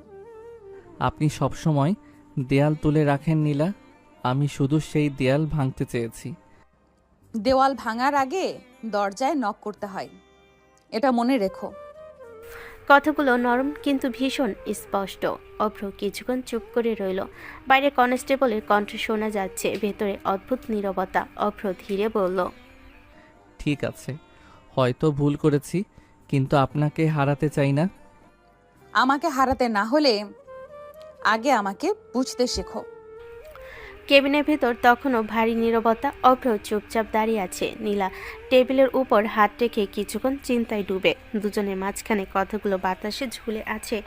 আপনি সবসময় দেয়াল তুলে রাখেন নীলা। আমি শুধু সেই দেয়াল ভাঙতে চেয়েছি।
দেওয়াল ভাঙার আগে দরজায় নক করতে হয়, এটা মনে রেখো।
কথাগুলো নরম কিন্তু ভীষণ স্পষ্ট। অভ্র কিছুক্ষণ চুপ করে রইল। বাইরে কনস্টেবলের কণ্ঠ শোনা যাচ্ছে, ভেতরে অদ্ভুত নীরবতা। অভ্র ধীরে বলল,
ঠিক আছে, হয়তো ভুল করেছি, কিন্তু আপনাকে হারাতে চাই না।
আমাকে হারাতে না হলে আগে আমাকে বুঝতে শেখো।
কেবিনের ভেতর তখনও ভারী নীরবতা। অভ্র চুপচাপ দাঁড়িয়ে আছে। নীলা টেবিলের উপর হাত রেখে কিছুক্ষণ চিন্তায় ডুবে। দুজনের মাঝখানে কথাগুলো বাতাসে ঝুলে আছে,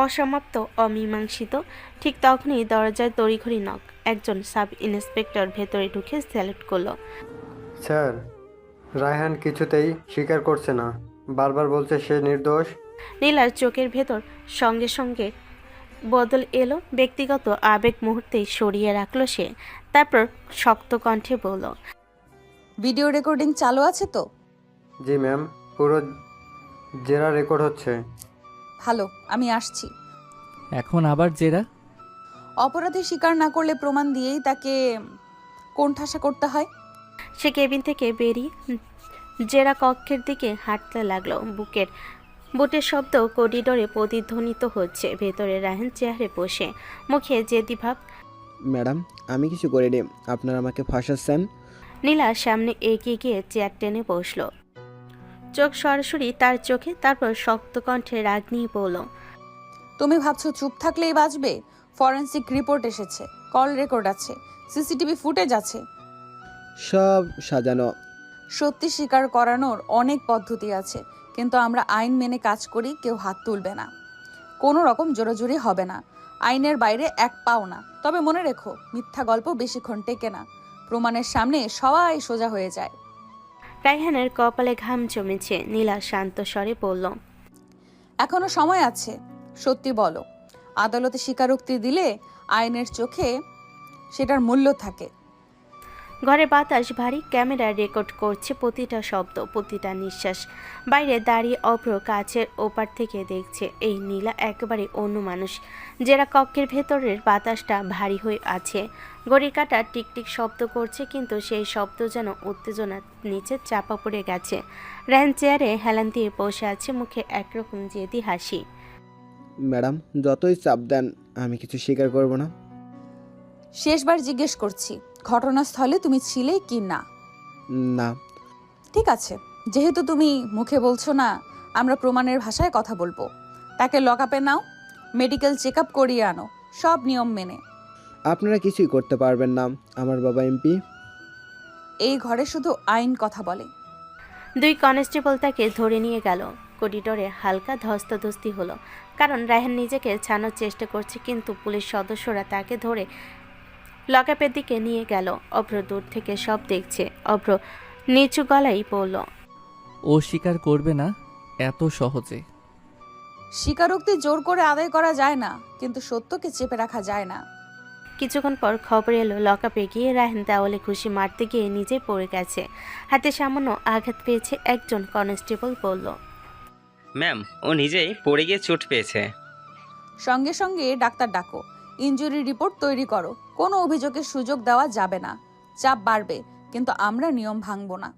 অসমাপ্ত, অমীমাংসিত। ঠিক তখনই দরজায় তড়িঘড়ি নক। একজন সাব ইন্সপেক্টর ভেতরে ঢুকে স্যালুট করলো।
স্যার, রায়হান কিছুতেই স্বীকার করছে না, বারবার বলছে সে নির্দোষ।
নীলার চোখের ভেতর সঙ্গে সঙ্গে বদল এলো। ব্যক্তিগত আবেগ মুহূর্তেই সরিয়ে রাখলো সে। তারপর শক্ত কণ্ঠে বলল,
ভিডিও রেকর্ডিং চালু আছে তো?
জি ম্যাম, পুরো জেরা রেকর্ড হচ্ছে।
ভালো, আমি আসছি।
এখন আবার জেরা?
অপরাধী স্বীকার না করলে প্রমাণ দিয়েই তাকে কোণঠাসা করতে হয়।
সে কেবিন থেকে বেরিয়ে জেরা কক্ষের দিকে হাঁটতে লাগলো। বুটের শব্দ করিডোরে প্রতিধ্বনিত হচ্ছে। ভেতরে রায়হান চেয়ারে বসে, মুখে জেদি ভাব।
ম্যাডাম, আমি কিছু করিনি, আপনারা আমাকে ফাঁসাচ্ছেন।
নীলা সামনে এগিয়ে গিয়ে চেয়ার টেনে বসলো, চোখ সরাসরি তার চোখে। তারপর শক্ত কণ্ঠে রাগ নিয়ে বলল,
তুমি ভাবছো চুপ থাকলেই বাঁচবে? ফরেনসিক রিপোর্ট এসেছে, কল রেকর্ড আছে, সিসিটিভি ফুটেজ আছে।
সব সাজানো।
সত্যি স্বীকার করানোর অনেক পদ্ধতি আছে, কিন্তু আমরা আইন মেনে কাজ করি। কেউ হাত তুলবে না, কোনো রকম জোরাজুরি হবে না, আইনের বাইরে এক পাও না। তবে মনে রেখো, মিথ্যা গল্প বেশিক্ষণ টেকে না, প্রমাণের সামনে সবাই সোজা হয়ে যায়।
রায়হানের কপালে ঘাম জমেছে। নীলা শান্ত স্বরে বলল,
এখনো সময় আছে, সত্যি বলো। আদালতে স্বীকারোক্তি দিলে আইনের চোখে সেটার মূল্য থাকে।
ঘরে বাতাস ভারী, ক্যামেরা রেকর্ড করছে প্রতিটা শব্দ, প্রতিটা নিঃশ্বাস। বাইরে দাঁড়িয়ে অভ্র কাছের ওপার থেকে দেখছে। এই নীলা একেবারে অন্য মানুষ। যারা কক্ষের ভেতরের বাতাসটা ভারী হয়ে আছে, ঘড়ির কাঁটা টিকটিক শব্দ করছে, কিন্তু সেই শব্দ যেন উত্তেজনার নিচে চাপা পড়ে গেছে। রায়হান চেয়ারে হেলান দিয়ে বসে আছে, মুখে একরকম জেদি হাসি।
ম্যাডাম, যতই চাপ দেন, আমি কিছু স্বীকার করব না।
শেষবার জিজ্ঞেস করছি, ঘটনাস্থলে তুমি ছিলে কি না?
না।
ঠিক আছে, যেহেতু তুমি মুখে বলছো না, আমরা প্রমাণের ভাষায় কথা বলবো। তাকে লকআপে নাও, মেডিকেল চেক আপ করিয়ে আনো, সব নিয়ম মেনে।
আপনারা কিছুই করতে পারবেন না, আমার বাবা এমপি।
এই ঘরে শুধু আইন কথা বলে।
দুই কনস্টেবল তাকে ধরে নিয়ে গেল। করিডোরে হালকা ধস্তাধস্তি হলো, কারণ রায়হান নিজেকে ছাড়ানোর চেষ্টা করছে, কিন্তু পুলিশ সদস্যরা তাকে ধরে লকআপের দিকে নিয়ে গেল। অভ্র দূর থেকে সব দেখছে। অভ্র নিচু গলায় বলল,
ও স্বীকার করবে না এত সহজে।
স্বীকারোক্তি জোর করে আদায় করা যায় না, কিন্তু সত্যকে চেপে রাখা যায় না।
কিছুক্ষণ পর খবর এলো, লকআপে গিয়ে রায়হান দেওয়ালে ঘুষি মারতে গিয়ে নিজে পড়ে গেছে। হাতে সামান্য আঘাত পেয়েছে। একজন কনস্টেবল বলল,
ম্যাম, ও নিজেই পড়ে গিয়ে চোট পেয়েছে।
সঙ্গে সঙ্গে ডাক্তার ডাকো, ইনজুরি রিপোর্ট তৈরি করো। কোনো অভিযোগের সুযোগ দেওয়া যাবে না। চাপ বাড়বে, কিন্তু আমরা নিয়ম ভাঙবো না।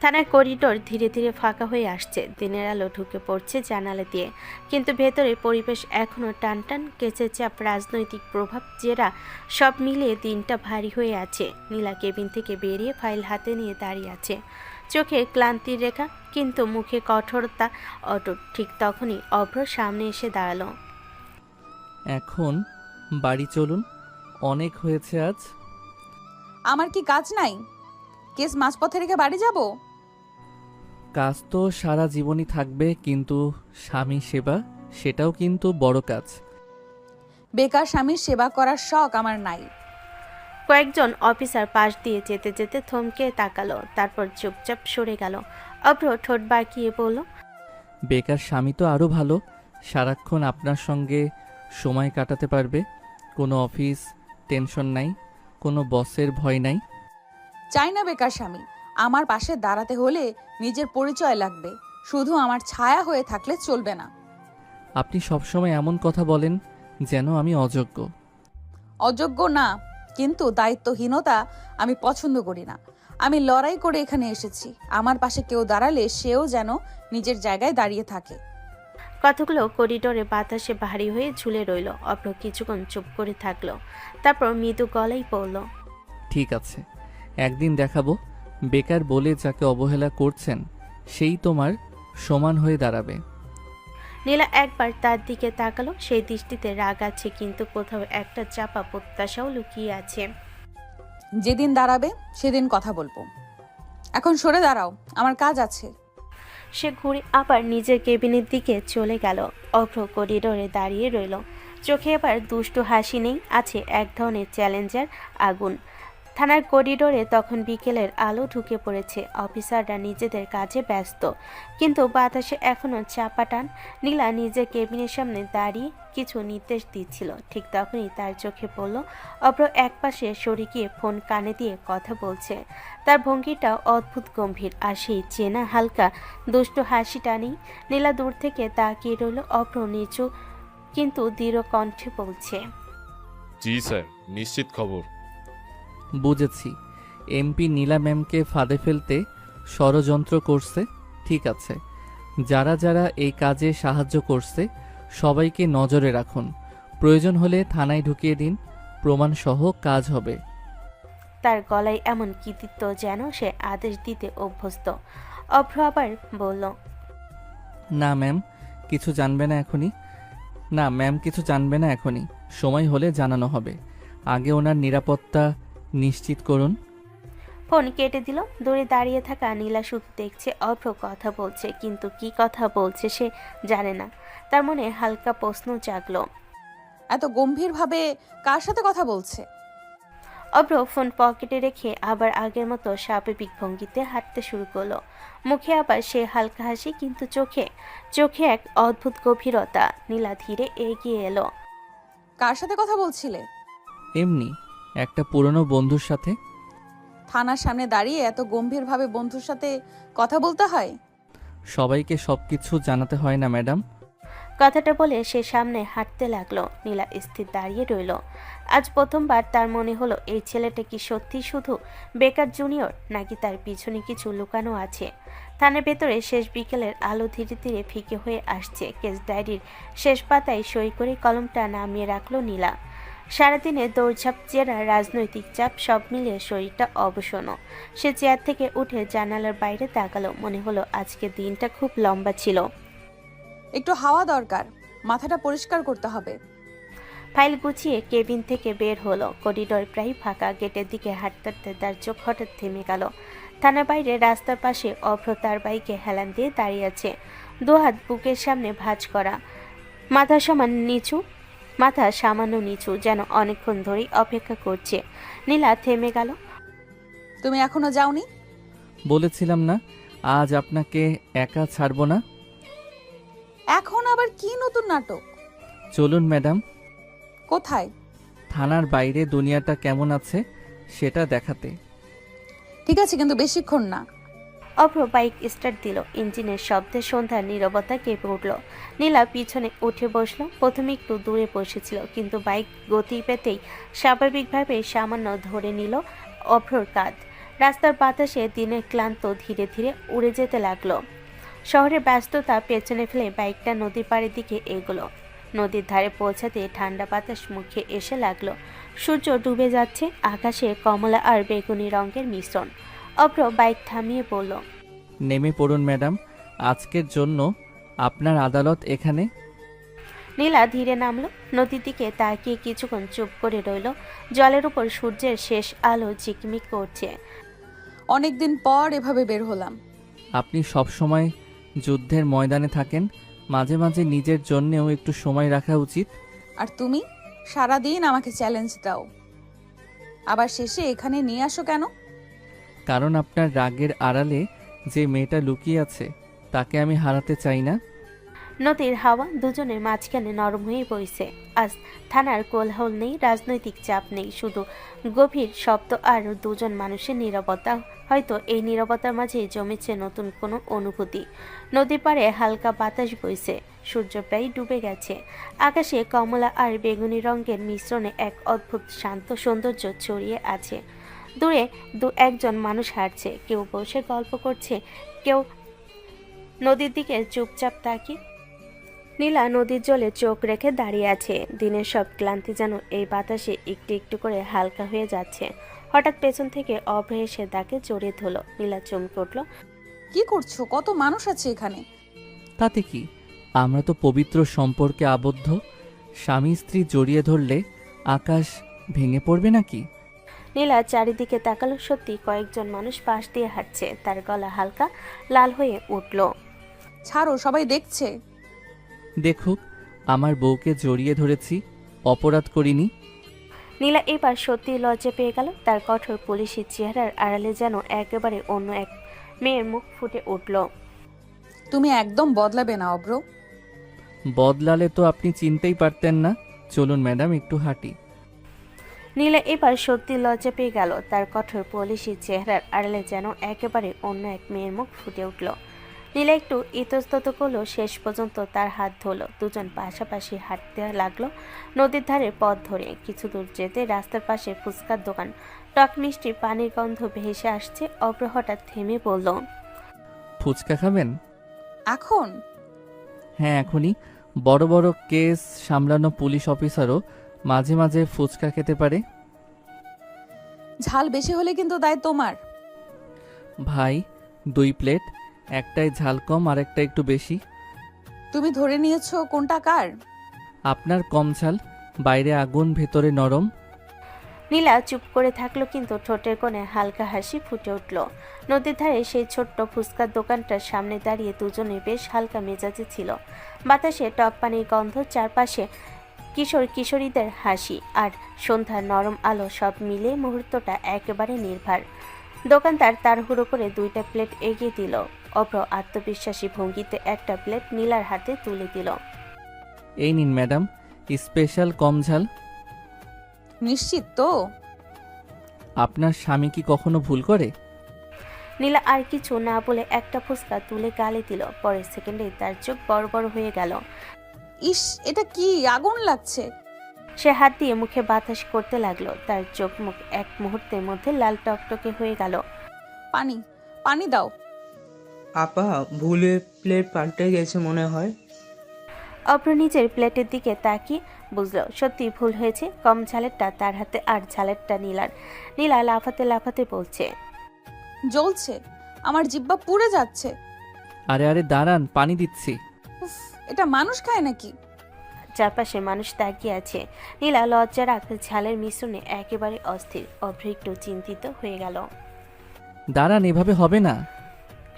থানার করিডোর ধীরে ধীরে ফাঁকা হয়ে আসছে। দিনের আলো ঢুকে পড়ছে জানালা দিয়ে, কিন্তু ভেতরের পরিবেশ এখনও টানটান। কেচে চাপ, রাজনৈতিক প্রভাব, জেরা, সব মিলিয়ে দিনটা ভারী হয়ে আছে। নীলা কেবিন থেকে বেরিয়ে ফাইল হাতে নিয়ে দাঁড়িয়ে আছে, চোখে ক্লান্তির রেখা, কিন্তু মুখে কঠোরতা অটুট। ঠিক তখনই অভ্র সামনে এসে দাঁড়ালো।
এখন বাড়ি চলুন, অনেক হয়েছে আজ।
আমার কি কাজ নাই? কেস মাঝপথে রেখে বাড়ি যাব?
কাজ তো সারা জীবনই থাকবে, কিন্তু স্বামী সেবা, সেটাও কিন্তু বড় কাজ।
বেকার স্বামীর সেবা করার শখ আমার নাই।
কয়েকজন অফিসার পাশ দিয়ে যেতে যেতে থমকে তাকালো, তারপর চুপচাপ সরে গেল। অভ্র ঠোঁট বাঁকিয়ে বলল,
বেকার স্বামী তো আরও ভালো, সারাক্ষণ আপনার সঙ্গে সময় কাটাতে পারবে, কোনো অফিস টেনশন নাই, কোনো বসের ভয় নাই।
চাই না বেকার স্বামী। আমার পাশে দাঁড়াতে হলে নিজের পরিচয় লাগবে, শুধু আমার ছায়া হয়ে থাকলে চলবে না।
আপনি সবসময় এমন কথা বলেন যেন আমি অযোগ্য।
অযোগ্য না, কিন্তু দায়িত্বহীনতা আমি পছন্দ করি না। আমি লড়াই করে এখানে এসেছি। আমার পাশে কেউ দাঁড়ালে সেও যেন নিজের জায়গায় দাঁড়িয়ে থাকে।
কতগুলো করিডোরে বাতাসে ভারী হয়ে ঝুলে রইল। অভ্র কিছুক্ষণ চুপ করে থাকলো, তারপর মৃদু গলায় বলল,
ঠিক আছে, একদিন দেখাবো বেকার বলে যাকে অবহেলা করছেন সেই তোমার সমান হয়ে দাঁড়াবে।
নীলা একবার তার দিকে তাকালো, সেই দৃষ্টিতে রাগ আছে কিন্তু কোথাও একটা চাপা প্রত্যাশাও লুকিয়ে আছে।
যেদিন দাঁড়াবে সেদিন কথা বলবো, এখন সরে দাঁড়াও, আমার কাজ আছে।
সে ঘুরে আবার নিজের কেবিনের দিকে চলে গেল। অভ্র করিডোরে দাঁড়িয়ে রইল, চোখে এবার দুষ্টু হাসি নেই, আছে এক ধরনের চ্যালেঞ্জার আগুন। থানার করিডোরে তখন বিকেলের আলো ঢুকে পড়েছে, অফিসাররা নিজেদের কাজে ব্যস্ত, কিন্তু বাতাসে এখনও চাপা টান। নীলা নিজের কেবিনের সামনে দাঁড়িয়ে কিছু নির্দেশ দিচ্ছিল, ঠিক তখনই তার চোখে পড়ল অভ্র একপাশে সরে গিয়ে ফোন কানে দিয়ে কথা বলছে। তার ভঙ্গিটা অদ্ভুত গম্ভীর, আর সেই চেনা হালকা দুষ্টু হাসিটা নেই। নীলা দূর থেকে তাকিয়ে রইল, অভ্র নিচু কিন্তু দৃঢ় কণ্ঠে বলছে,
জি স্যার, নিশ্চিত খবর।
বুঝেছি, এমপি নীলা ম্যামকে ফাঁদে ফেলতে ষড়যন্ত্র করছে। ঠিক আছে, যারা যারা এই কাজে সাহায্য করছে সবাইকে নজরে রাখুন, প্রয়োজন হলে থানায় ঢুকিয়ে দিন, প্রমাণসহ কাজ হবে।
তার গলায় এমন কৃতিত্ব যেন সে আদেশ দিতে অভ্যস্ত। অভ্র আবার বলল,
না ম্যাম কিছু জানবে না এখনই, না ম্যাম কিছু জানবে না এখনই, সময় হলে জানানো হবে। আগে ওনার নিরাপত্তা নিশ্চিত করুন।
ফোন কেটে দিল। দূরে দাঁড়িয়ে থাকা নীলা শুধু দেখছে অভ্র কথা বলছে, কিন্তু কি কথা বলছে সে জানে না। তার মনে হালকা প্রশ্ন জাগলো,
এত গম্ভীরভাবে কার সাথে কথা বলছে?
অভ্র ফোন পকেটে রেখে আবার আগের মতো স্বাভাবিক ভঙ্গিতে হাঁটতে শুরু করলো। মুখে আবার সে হালকা হাসি, কিন্তু চোখে চোখে এক অদ্ভুত গভীরতা। নীলা ধীরে এগিয়ে এলো।
কার সাথে কথা বলছিলে?
এমনি একটা পুরনো বন্ধুর সাথে।
থানার সামনে দাঁড়িয়ে এত গম্ভীরভাবে বন্ধুর সাথে কথা বলতে হয়?
সবাইকে সবকিছু জানাতে হয় না ম্যাডাম।
কথাটা বলে সে সামনে হাঁটতে লাগলো। নীলা স্থির দাঁড়িয়ে রইল। আজ প্রথমবার তার মনে হলো এই ছেলেটা কি সত্যি শুধু বেকার জুনিয়র, নাকি তার পিছনে কিছু লুকানো আছে। থানার ভেতরে শেষ বিকেলের আলো ধীরে ধীরে ফিকে হয়ে আসছে। কেস ডায়েরির শেষ পাতায় সই করে কলমটা নামিয়ে রাখলো নীলা। সারাদিনে দৌড়ঝাঁপ, জেরা, রাজনৈতিক চাপ সব মিলিয়ে শরীরটা অবসন্ন। সে চেয়ার থেকে উঠে জানালার বাইরে তাকালো। মনে হলো আজকের দিনটা খুব লম্বা ছিল।
একটু হাওয়া দরকার, মাথাটা পরিষ্কার করতে হবে।
ফাইল গুছিয়ে কেবিন থেকে বের হলো। করিডোর প্রায় ফাঁকা। গেটের দিকে হাঁটতে হাঁটতে তার চোখ হঠাৎ থেমে গেল। থানার বাইরে রাস্তার পাশে অভ্র তার বাইকে হেলান দিয়ে দাঁড়িয়ে আছে, দুহাত বুকের সামনে ভাঁজ করা, মাথা সামান্য নিচু, যেন অনেকক্ষণ ধরেই অপেক্ষা করছে। নীলা থেমে গেল।
তুমি এখনো যাওনি?
বলেছিলাম না আজ আপনাকে একা ছাড়বো না।
এখন আবার কি নতুন নাটক?
চলুন ম্যাডাম।
কোথায়?
থানার বাইরে দুনিয়াটা কেমন আছে সেটা দেখাতে।
ঠিক আছে, কিন্তু বেশিক্ষণ না।
অভ্র বাইক স্টার্ট দিল। ইঞ্জিনের শব্দে সন্ধ্যার নীরবতা কেঁপে উঠল। নীলা পিছনে উঠে বসলো। প্রথমে একটু দূরে বসেছিল, কিন্তু বাইক গতি পেতেই স্বাভাবিকভাবে সামান্য ধরে নিল অভ্রর কাঁধ। রাস্তার বাতাসে দিনের ক্লান্ত ধীরে ধীরে উড়ে যেতে লাগলো। শহরের ব্যস্ততা পেছনে ফেলে বাইকটা নদীর পাড়ের দিকে এগোলো। নদীর ধারে পৌঁছাতে ঠান্ডা বাতাস মুখে এসে লাগলো। সূর্য ডুবে যাচ্ছে, আকাশে কমলা আর বেগুনি রঙের মিশ্রণ। অভ্র বাইক থামিয়ে বলল,
নেমে পড়ুন ম্যাডাম, আজকের জন্য আপনার আদালত এখানে।
নীলা ধীরে নামলো। নদীর দিকে তাকিয়ে কিছুক্ষণ চুপ করে রইল। জলের উপর সূর্যের শেষ আলো ঝিকমিক করছে।
অনেকদিন পর এভাবে বের হলাম।
আপনি সব সময় যুদ্ধের ময়দানে থাকেন, মাঝে মাঝে নিজের জন্যেও একটু সময় রাখা উচিত।
আর তুমি সারাদিন আমাকে চ্যালেঞ্জ দাও, আবার শেষে এখানে নিয়ে আসো কেন?
কারণ আপনার রাগের আড়ালে যে মেয়েটা লুকিয়ে আছে তাকে আমি হারাতে চাই না।
নদীর হাওয়া দুজনের মাঝখানে নরম হয়ে বইছে। আজ থানার কোলাহল নেই, রাজনৈতিক চাপ নেই, শুধু গভীর শব্দ আর দুজন মানুষের নীরবতা। হয়তো এই নীরবতার মাঝেই জমেছে নতুন কোনো অনুভূতি। নদীর পাড়ে হালকা বাতাস বইছে, সূর্য প্রায় ডুবে গেছে। আকাশে কমলা আর বেগুনি রঙের মিশ্রণে এক অদ্ভুত শান্ত সৌন্দর্য ছড়িয়ে আছে। দূরে একজন মানুষ হাঁটছে, কেউ বসে গল্প করছে, কেউ নদীর দিকে চুপচাপ তাকিয়ে। নীলা নদীর জলে চোখ রেখে দাঁড়িয়ে আছে। দিনের সব ক্লান্তি যেন এই বাতাসে একটু একটু করে হালকা হয়ে যাচ্ছে। হঠাৎ পেছন থেকে অভ্র এসে তাকে জড়িয়ে ধরল। নীলা চমকে উঠল।
কি করছো? কত মানুষ আছে এখানে।
তাতে কি, আমরা তো পবিত্র সম্পর্কে আবদ্ধ। স্বামী স্ত্রী জড়িয়ে ধরলে আকাশ ভেঙে পড়বে নাকি?
নীলা চারিদিকে তাকালো, সত্যি কয়েকজন মানুষ পাশ দিয়ে হাঁটছে। তার গলা হালকা লাল হয়ে উঠল।
ছাড়ো, সবাই দেখছে।
দেখুক, আমার বউকে জড়িয়ে ধরেছি, অপরাধ করিনি।
নীলা এবার সত্যি লজ্জা পেয়ে গেল। তার কঠোর পুলিশি চেহারার আড়ালে যেন একেবারে অন্য এক মেয়ের মুখ ফুটে উঠল।
তুমি একদম বদলাবে না অব্র।
বদলালে তো আপনি চিনতেই পারতেন না। চলুন ম্যাডাম, একটু হাঁটি।
নীলা এবার সত্যি লজ্জা পেয়ে গেল। তার কঠোর পুলিশি চেহারার আড়ালে যেন একেবারে অন্য এক মেয়ের মুখ ফুটে উঠল। নীলা একটু ইতস্তত করলো, শেষ পর্যন্ত তার হাত ধরল। দুজন পাশাপাশি হাঁটতে লাগলো নদীর ধারে পথ ধরে। কিছু দূর যেতে রাস্তার পাশে ফুচকার দোকান, টক মিষ্টি পানির গন্ধ ভেসে আসছে। অব্র হঠাৎ থেমে বলল,
ফুচকা খাবেন?
এখন?
হ্যাঁ, এখনই। বড় বড় কেস সামলানো পুলিশ অফিসারও মাঝে মাঝে ফুচকা খেতে পারে।
ঝাল বেশি হলে কিন্তু দায় তোমার।
ভাই, 2 প্লেট, একটাই ঝাল কম আর একটা একটু বেশি।
তুমি ধরে নিয়েছো কোনটা কার?
আপনার কম ঝাল, বাইরে আগুন ভেতরে নরম।
নীলা চুপ করে থাকলো, কিন্তু ঠোঁটের কোণে হালকা হাসি ফুটে উঠল। নদীর ধারে সেই ছোট্ট ফুচকার দোকানটার সামনে দাঁড়িয়ে দুজনে বেশ হালকা মেজাজে ছিল। বাতাসে টক পানির গন্ধ, চারপাশে কিশোর কিশোরীদের হাসি আর সন্ধ্যার নরম আলো, সব মিলে মুহূর্তটা একেবারে নির্ভার। দোকানদার তাড়াহুড়ো করে 2টা প্লেট এগিয়ে দিল। অভ্র আত্মবিশ্বাসী ভঙ্গিতে একটা প্লেট নীলার হাতে তুলে দিল।
এই নিন ম্যাডাম, স্পেশাল কম ঝাল।
নিশ্চিত তো?
আপনার স্বামী কি কখনো ভুল করে?
নীলা আর কিছু না বলে একটা ফুচকা তুলে গালে দিল। পরের সেকেন্ডে তার চোখ বড় বড় হয়ে গেল।
ইস, এটা কি? আগুন লাগছে।
সে হাত দিয়ে মুখে বাতাস করতে লাগলো। তার চোখ মুখ এক মুহূর্তের মধ্যে লাল টকটকে হয়ে গেল।
পানি, পানি দাও।
আপা, ভুলে প্লেট পাল্টে গেছে মনে হয়।
অভ্র নিজের প্লেটের দিকে তাকিয়ে বুঝলো সত্যি ভুল হয়েছে। কম ঝালেরটা তার হাতে আর ঝালেরটা নীলার। নীলা লাফাতে লাফাতে বলছে,
জ্বলছে, আমার জিহ্বা পুড়ে যাচ্ছে।
আরে আরে দাঁড়ান, পানি দিচ্ছি।
উফ, এটা মানুষ খায় নাকি?
চারপাশে মানুষ তাকিয়ে আছে। নীলা লজ্জা রাখ ঝালের মিশ্রণে একেবারে অস্থির। অভ্র একটু চিন্তিত হয়ে গেল।
দাঁড়ান, এভাবে হবে না।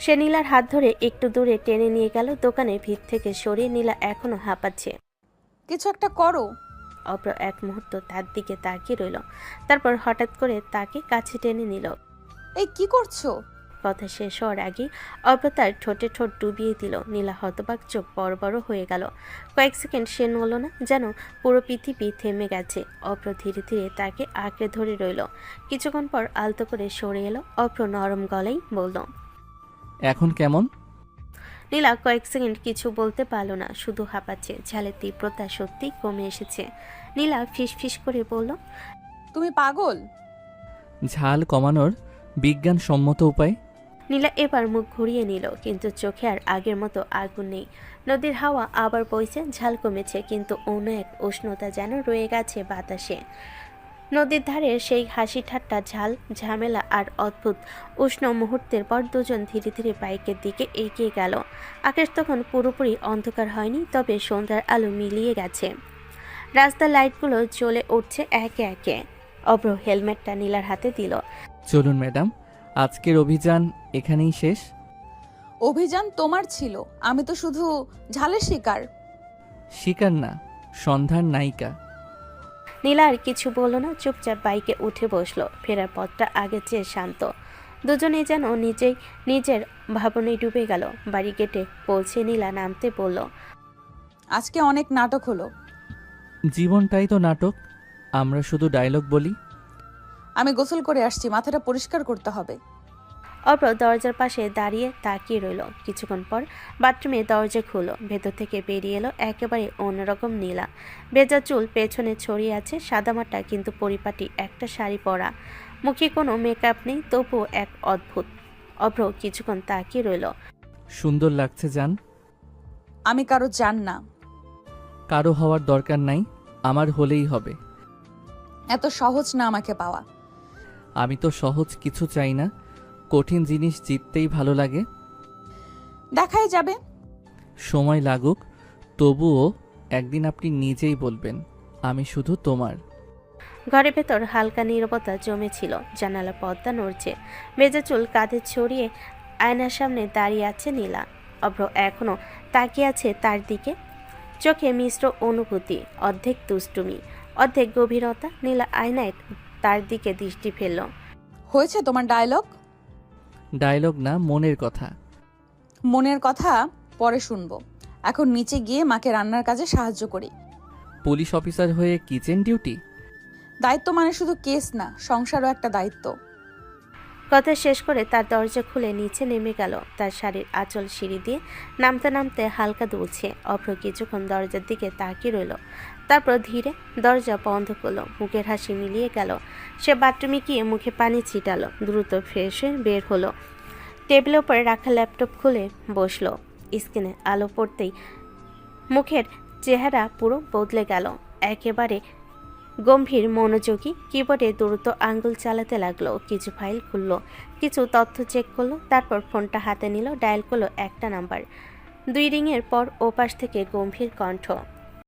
সে নীলার হাত ধরে একটু দূরে টেনে নিয়ে গেল। দোকানের ভিত থেকে সরিয়ে নীলা এখনো হাঁপাচ্ছে।
কিছু একটা করো।
অভ্র এক মুহূর্ত তার দিকে তাকিয়ে রইল, তারপর হঠাৎ করে তাকে কাছে টেনে নিল।
এই কি করছো?
কথা শেষ হওয়ার আগে অভ্র তার ঠোঁটে ঠোঁট ডুবিয়ে দিল। নীলা হতবাক, চোখ বড় বড় হয়ে গেল। কয়েক সেকেন্ড সে নড়ল না, যেন পুরো পৃথিবী থেমে গেছে। অভ্র ধীরে ধীরে তাকে আঁকড়ে ধরে রইল। কিছুক্ষণ পর আলতো করে সরে এলো। অভ্র নরম গলায় বলল,
এখন কেমন?
নীলা কয়েক সেকেন্ড কিছু বলতে পারল না, শুধু হাঁপাচ্ছে। ঝালের তীব্রতা সত্যি কমে এসেছে। নীলা ফিস ফিস করে বলল,
তুমি পাগল?
ঝাল কমানোর বিজ্ঞানসম্মত উপায়।
নীলা এবার মুখ ঘুরিয়ে নিল, কিন্তু চোখে আর আগের মতো আগুন নেই। নদীর হাওয়া আবার বইছে, ঝাল কমেছে, কিন্তু অন্য এক উষ্ণতা যেন রয়ে গেছে বাতাসে। নদীর ধারে সেই হাসি ঠাট্টা, ঝাল ঝামেলা আর অদ্ভুত উষ্ণ মুহূর্তের পর দুজন ধীরে ধীরে বাইকের দিকে এগিয়ে গেল। আকাশ তখন পুরোপুরি অন্ধকার হয়নি, তবে সন্ধ্যার আলো মিলিয়ে গেছে। রাস্তার লাইটগুলো জ্বলে উঠছে একে একে। অভ্র হেলমেটটা নীলার হাতে দিল।
চলুন ম্যাডাম, আজকের অভিযান এখানেই শেষ।
অভিযান তোমার ছিল, আমি তো শুধু ঝালের শিকার।
শিকার না, সন্ধ্যার নায়িকা।
নীলা আর কিছু বলল না, চুপচাপ বাইকে উঠে বসলো। ফেরার পথটা আগের চেয়ে শান্ত। দুজনেই যেন নিজের ভাবনায় ডুবে গেল। বাড়ি গেটে পৌঁছে নীলা নামতে বলল,
আজকে অনেক নাটক হলো।
জীবনটাই তো নাটক, আমরা শুধু ডায়লগ বলি।
আমি গোসল করে আসছি, মাথাটা পরিষ্কার করতে হবে।
অভ্র দরজার পাশে দাঁড়িয়ে তাকিয়ে রইল। কিছুক্ষণ পর বাথরুমে দরজা খুলো। ভেতর থেকে বেরিয়ে এলো একেবারে অন্যরকম নীলা। ভেজা চুল পেছনে ছড়িয়ে আছে, সাদামাটা কিন্তু পরিপাটি একটা শাড়ি পরা। মুখে কোনো মেকআপ নেই, তবুও এক অদ্ভুত। অভ্র কিছুক্ষণ তাকিয়ে রইল।
সুন্দর লাগছে জান।
আমি কারো জান না।
কারো হওয়ার দরকার নাই, আমার হলেই হবে।
এত সহজ না আমাকে পাওয়া।
আমি তো সহজ কিছু চাই না, কঠিন জিনিস জিততেই ভালো লাগে।
দেখাই যাবে।
সময় লাগুক, তবুও একদিন আপনি নিজেই বলবেন আমি শুধু তোমার।
ঘরের ভেতর হালকা নীরবতা জমেছিল। জানালা পর্দা নড়ছে, মেজা চুল কাঁধে ছড়িয়ে আয়নার সামনে দাঁড়িয়ে আছে নীলা। অভ্র এখনো তাকিয়ে আছে তার দিকে, চোখে মিশ্র অনুভূতি, অর্ধেক দুষ্টুমি, অর্ধেক গভীরতা। নীলা আয়নায় তার দিকে দৃষ্টি ফেলল।
হয়েছে তোমার ডায়লগ?
ডায়লগ না, মনের কথা।
মনের কথা পরে শুনবো, এখন নিচে গিয়ে মাকে রান্নার কাজে সাহায্য করি।
পুলিশ অফিসার হয়ে কিচেন ডিউটি?
দায়িত্ব মানে শুধু কেস না, সংসারও একটা দায়িত্ব।
কথা শেষ করে তার দরজা খুলে নিচে নেমে গেল। তার শাড়ির আঁচল সিঁড়ি দিয়ে নামতে নামতে হালকা দুলছে। অভ্র কিছুক্ষণ দরজার দিকে তাকিয়ে রইল, তারপর ধীরে দরজা বন্ধ করলো। মুখের হাসি মিলিয়ে গেল। সে বাথরুমে গিয়ে মুখে পানি ছিটালো, দ্রুত ফ্রেশ হয়ে বের হলো। টেবিলের উপরে রাখা ল্যাপটপ খুলে বসলো। স্ক্রিনে আলো পড়তেই মুখের চেহারা পুরো বদলে গেল। একেবারে গম্ভীর মনোযোগী, কিবোর্ডে দ্রুত আঙ্গুল চালাতে লাগলো। কিছু ফাইল খুললো, কিছু তথ্য চেক করলো, তারপর ফোনটা হাতে নিল, ডায়াল করলো একটা নাম্বার। 2 রিংয়ের পর ওপাশ থেকে গম্ভীর কণ্ঠ।